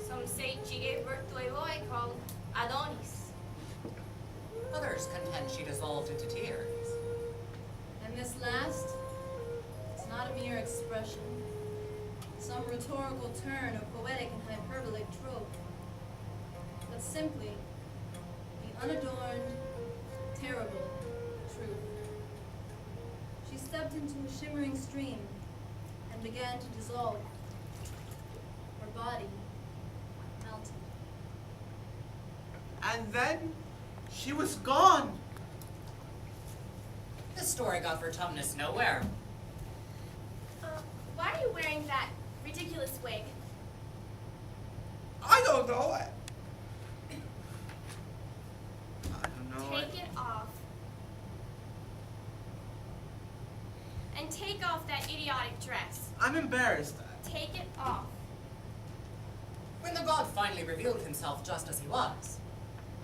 Some say she gave birth to a boy called Adonis. Others contend she dissolved into tears. And this last, it's not a mere expression, some rhetorical turn of poetic and hyperbolic trope, but simply the unadorned, terrible truth. She stepped into a shimmering stream and began to dissolve. Her body melted. And then she was gone. This story got vertumnus nowhere. Why are you wearing that ridiculous wig? I don't know. I don't know. Take it off. And take off that idiotic dress. I'm embarrassed. Take it off. When the god finally revealed himself just as he was,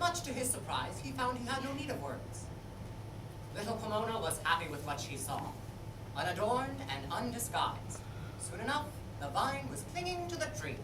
much to his surprise, he found he had no need of words. Little Pomona was happy with what she saw, unadorned and undisguised. Soon enough, the vine was clinging to the tree.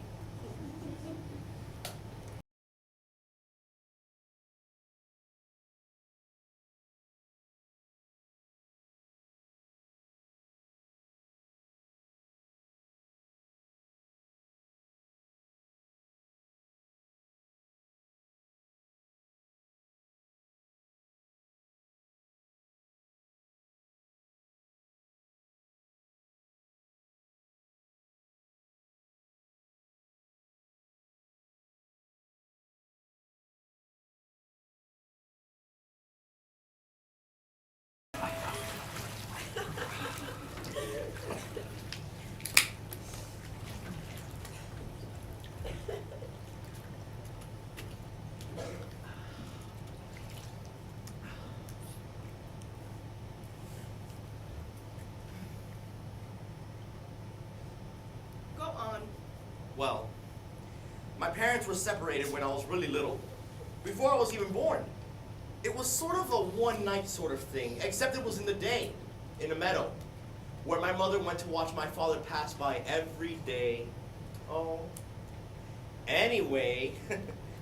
Go on. Well, my parents were separated when I was really little, before I was even born. It was sort of a one-night sort of thing, except it was in the day, in a meadow, where my mother went to watch my father pass by every day. Oh. Anyway,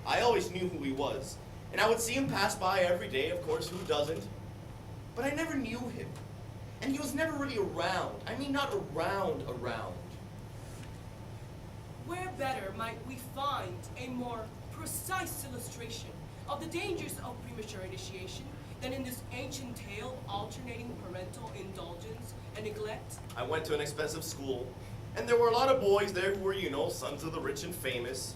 I always knew who he was, and I would see him pass by every day, of course, who doesn't? But I never knew him, and he was never really around. I mean, not around. Where better might we find a more precise illustration of the dangers of premature initiation than in this ancient tale of alternating parental indulgence and neglect? I went to an expensive school, and there were a lot of boys there who were, you know, sons of the rich and famous.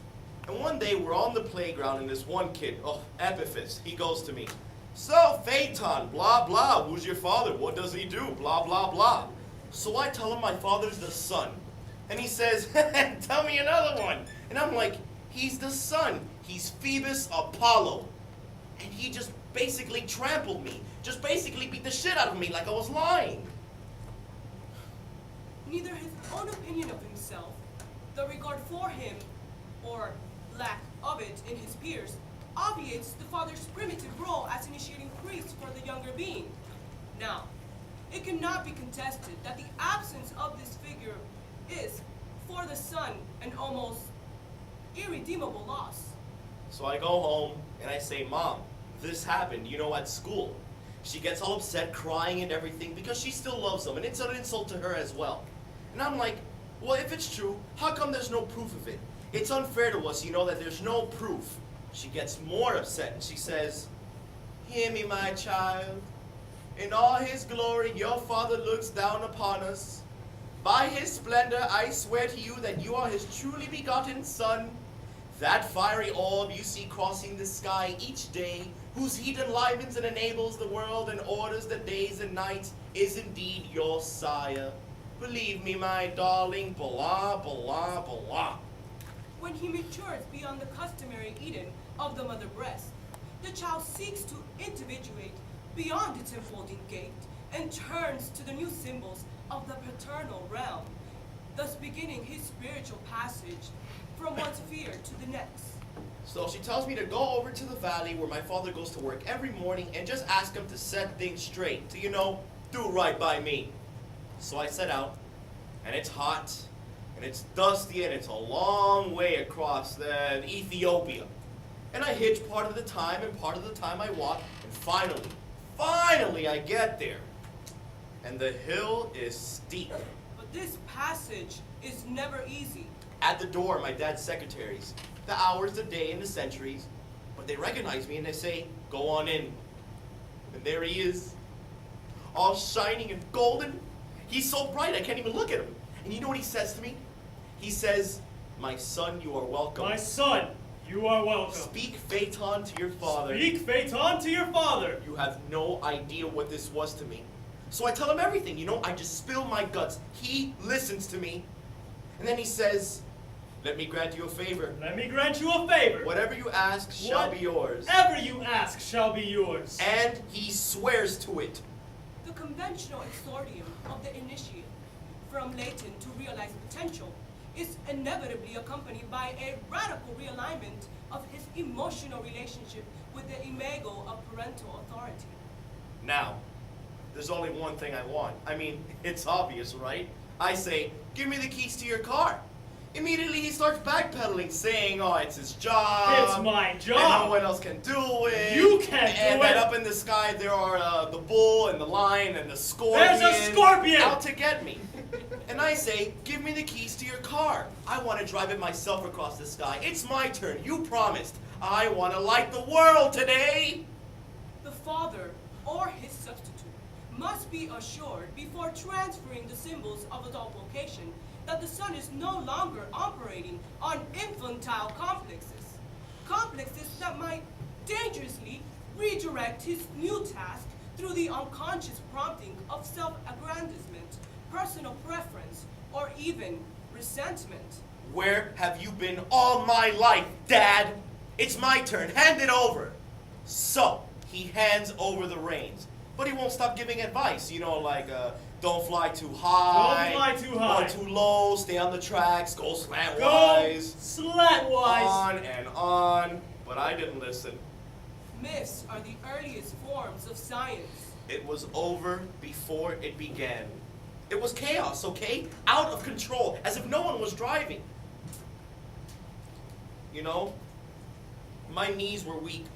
And one day we're on the playground, and this one kid, Epiphas, he goes to me, "So, Phaeton, blah, blah, who's your father? What does he do? Blah, blah, blah." So I tell him my father's the sun. And he says, "Tell me another one." And I'm like, "He's the sun. He's Phoebus Apollo." And he just basically trampled me. Just basically beat the shit out of me like I was lying. Neither his own opinion of himself, the regard for him, or lack of it in his peers, obviates the father's primitive role as initiating priest for the younger being. Now, it cannot be contested that the absence of this figure is, for the son, an almost irredeemable loss. So I go home and I say, "Mom, this happened, you know, at school." She gets all upset, crying and everything, because she still loves him, and it's an insult to her as well. And I'm like, Well, if it's true, how come there's no proof of it? It's unfair to us, that there's no proof. She gets more upset and she says, "Hear me, my child. In all his glory, your father looks down upon us. By his splendor, I swear to you that you are his truly begotten son. That fiery orb you see crossing the sky each day, whose heat enlivens and enables the world and orders the days and nights, is indeed your sire. Believe me, my darling, blah, blah, blah." When he matures beyond the customary Eden of the mother breast, the child seeks to individuate beyond its enfolding gate and turns to the new symbols of the paternal realm, thus beginning his spiritual passage from one sphere to the next. So she tells me to go over to the valley where my father goes to work every morning and just ask him to set things straight, to, do right by me. So I set out, and it's hot, and it's dusty, and it's a long way across Ethiopia. And I hitch part of the time, and part of the time I walk, and finally I get there. And the hill is steep. But this passage is never easy. At the door, my dad's secretaries, the hours, the day, and the centuries, but they recognize me and they say, "Go on in." And there he is, all shining and golden. He's so bright I can't even look at him. And you know what he says to me? He says, "My son, you are welcome. My son, you are welcome. Speak Phaeton to your father. Speak Phaeton to your father." You have no idea what this was to me. So I tell him everything, I just spill my guts. He listens to me. And then he says, "Let me grant you a favor. Let me grant you a favor. Whatever you ask shall be yours." Whatever you ask shall be yours. And he swears to it. The conventional exordium of the initiate, from latent to realized potential, is inevitably accompanied by a radical realignment of his emotional relationship with the imago of parental authority. Now, there's only one thing I want. It's obvious, right? I say, "Give me the keys to your car." Immediately he starts backpedaling, saying, "Oh, it's his job. It's my job. And no one else can do it. You can't do And it." that up in the sky there are the bull and the lion and the scorpion. There's a scorpion! Out to get me. And I say, "Give me the keys to your car. I want to drive it myself across the sky. It's my turn. You promised. I want to light the world today." The father, or his substitute, must be assured before transferring the symbols of adult vocation that the son is no longer operating on infantile complexes that might dangerously redirect his new task through the unconscious prompting of self-aggrandizement, personal preference, or even resentment. "Where have you been all my life, Dad? It's my turn. Hand it over." So he hands over the reins. But he won't stop giving advice, like, don't fly too high. Don't fly too high. Or too low, stay on the tracks, go Go slantwise. slantwise. On and on. But I didn't listen. Myths are the earliest forms of science. It was over before it began. It was chaos, okay? Out of control, as if no one was driving. My knees were weak.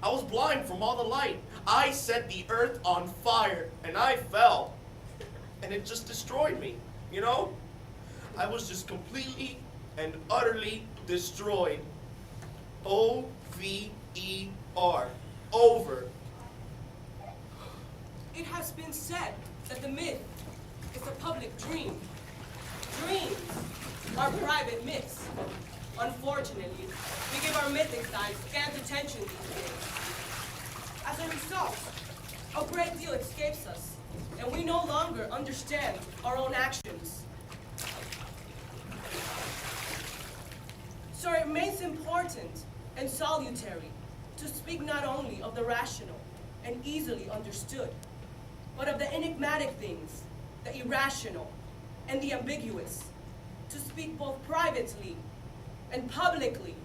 I was blind from all the light. I set the earth on fire, and I fell. And it just destroyed me, I was just completely and utterly destroyed. O-V-E-R. Over. It has been said that the myth is a public dream. Dreams are private myths. Unfortunately, we give our mythic side scant attention these days. As a result, a great deal escapes us, and we no longer understand our own actions. So it remains important and salutary to speak not only of the rational and easily understood, but of the enigmatic things, the irrational and the ambiguous, to speak both privately and publicly.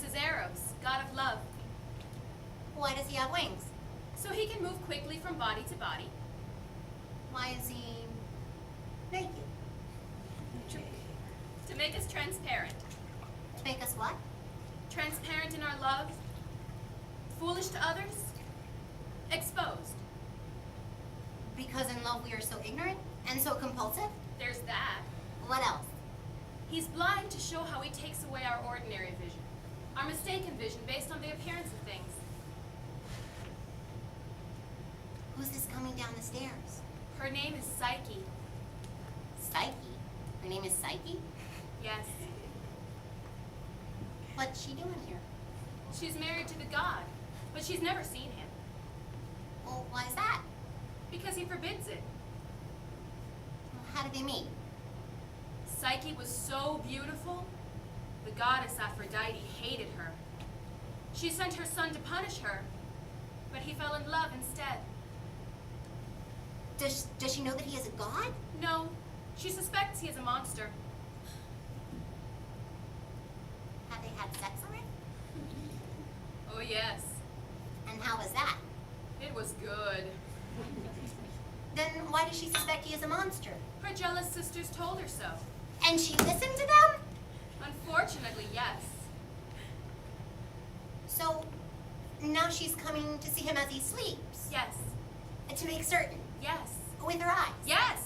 is Eros, god of love. Why does he have wings? So he can move quickly from body to body. Why is he naked? To make us transparent. To make us what? Transparent in our love. Foolish to others. Exposed. Because in love we are so ignorant and so compulsive? There's that. What else? He's blind to show how he takes away our ordinary vision. Our mistaken vision based on the appearance of things. Who's this coming down the stairs? Her name is Psyche. Psyche? Her name is Psyche? Yes. What's she doing here? She's married to the god, but she's never seen him. Well, why is that? Because he forbids it. Well, how did they meet? Psyche was so beautiful, the goddess Aphrodite hated her. She sent her son to punish her, but he fell in love instead. Does she know that he is a god? No, she suspects he is a monster. Have they had sex already? Oh yes, And how was that? it was good. Then why does she suspect he is a monster? Her jealous sisters told her so. And she listened to them? Unfortunately, yes. So now she's coming to see him as he sleeps? Yes. And to make certain? Yes. With her eyes? Yes!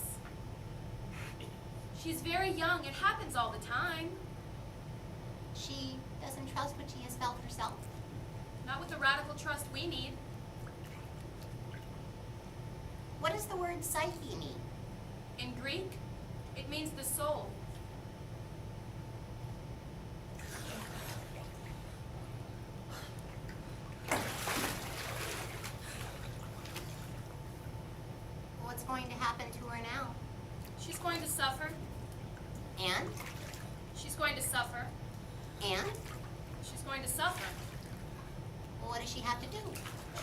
She's very young. It happens all the time. She doesn't trust what she has felt herself? Not with the radical trust we need. What does the word psyche mean? In Greek, it means the soul. What's going to happen to her now? She's going to suffer. And? She's going to suffer. And? She's going to suffer. What does she have to do?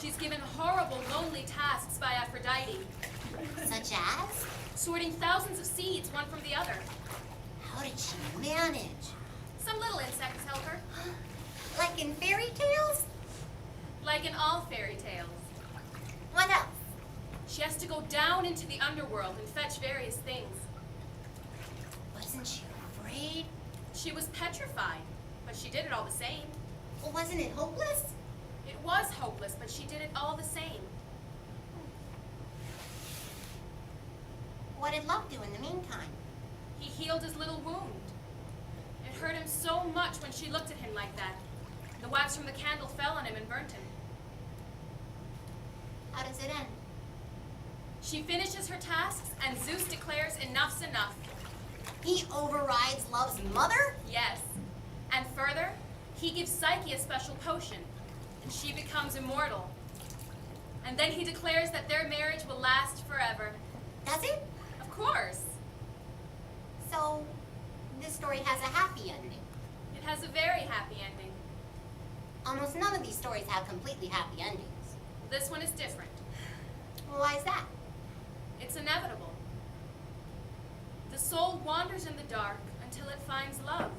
She's given horrible, lonely tasks by Aphrodite, Such as? sorting thousands of seeds, one from the other. How did she manage? Some little insects help her, Like in fairy tales? like in all fairy tales. What else? She has to go down into the underworld and fetch various things. Wasn't she afraid? She was petrified, but she did it all the same. Wasn't it hopeless? It was hopeless, but she did it all the same. What did love do in the meantime? He healed his little wound. It hurt him so much when she looked at him like that. The wax from the candle fell on him and burnt him. How does it end? She finishes her tasks, and Zeus declares enough's enough. He overrides love's mother? Yes. And further, he gives Psyche a special potion, and she becomes immortal. And then he declares that their marriage will last forever. Does it? Of course. So, this story has a happy ending. It has a very happy ending. Almost none of these stories have completely happy endings. This one is different. Why is that? It's inevitable. The soul wanders in the dark until it finds love.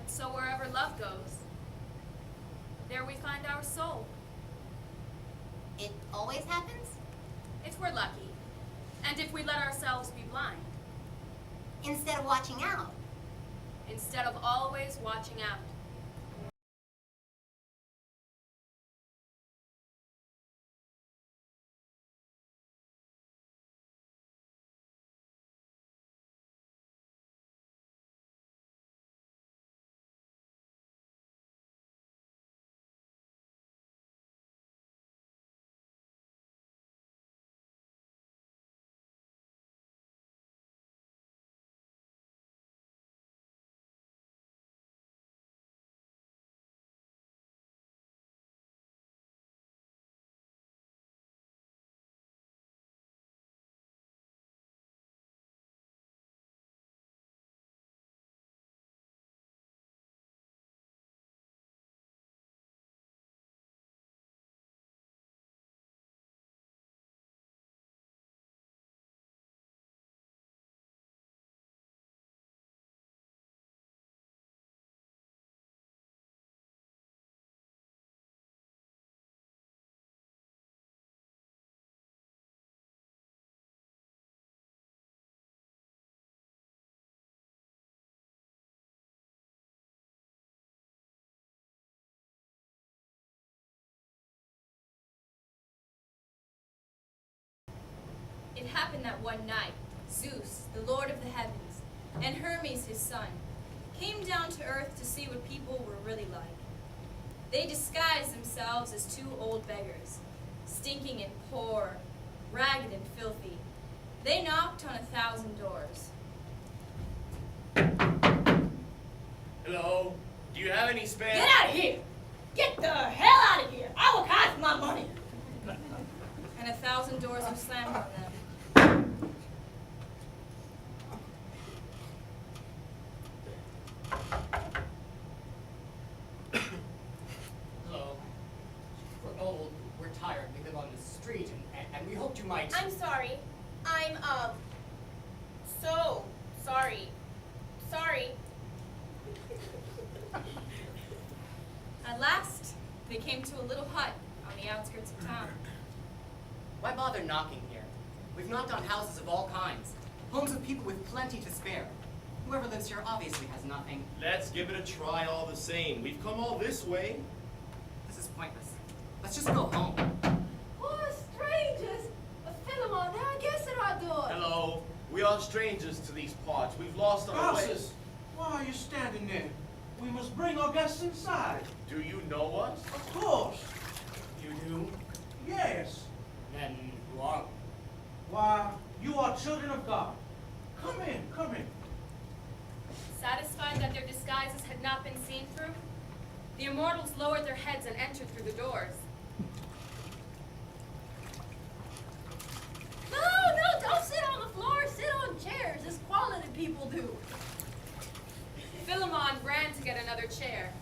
And so wherever love goes, there we find our soul. It always happens? If we're lucky, and if we let ourselves be blind, Instead of watching out. instead of always watching out. It happened that one night, Zeus, the lord of the heavens, and Hermes, his son, came down to earth to see what people were really like. They disguised themselves as two old beggars, stinking and poor, ragged and filthy. They knocked on 1,000 doors. Hello? Do you have any spare? Get out of here! Get the hell out of here! I will cost my money! And 1,000 doors were slammed on them. Hello. We're old, we're tired, we live on the street, and we hoped you might... I'm sorry. I'm, so sorry. Sorry. At last, they came to a little hut on the outskirts of town. Why bother knocking here? We've knocked on houses of all kinds. Homes of people with plenty to spare. Whoever lives here obviously has nothing. Let's give it a try all the same. We've come all this way. This is pointless. Let's just go home. Oh, strangers! Philemon, there are guests at our door. Hello. We are strangers to these parts. We've lost our way. Bouncers, why are you standing there? We must bring our guests inside. Do you know us? Of course. You do? Yes. Then who are we? Why, you are children of God. Come in, come in. Satisfied that their disguises had not been seen through, the immortals lowered their heads and entered through the doors. No, don't sit on the floor. Sit on chairs, as quality people do. Philemon ran to get another chair.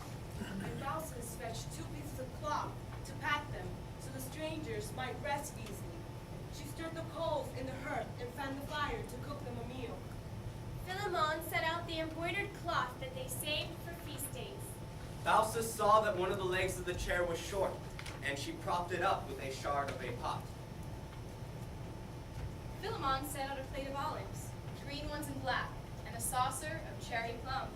And Baucis fetched 2 pieces of cloth to pack them so the strangers might rest easily. She stirred the coals in the hearth and fanned the fire to cook them a meal. Philemon set out the embroidered cloth that they saved for feast days. Baucis saw that one of the legs of the chair was short, and she propped it up with a shard of a pot. Philemon set out a plate of olives, green ones and black, and a saucer of cherry plums.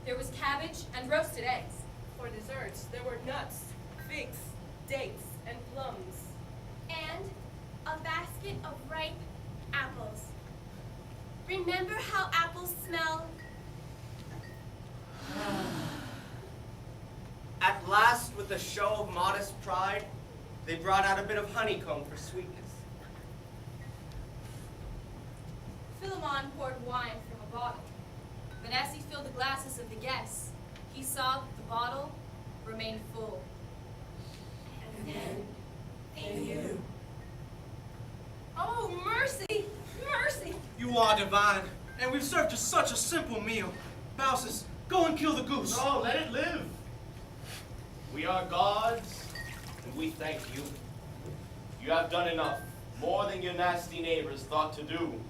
There was cabbage and roasted eggs. For desserts, there were nuts, figs, dates, and plums. And a basket of ripe apples. Remember how apples smell? At last, with a show of modest pride, they brought out a bit of honeycomb for sweetness. Philemon poured wine from a bottle, but as he filled the glasses of the guests, he saw that the bottle remained full. And then they knew. Oh, mercy! Mercy! You are divine, and we've served you such a simple meal. Baucis, go and kill the goose. No, let it live. We are gods, and we thank you. You have done enough, more than your nasty neighbors thought to do.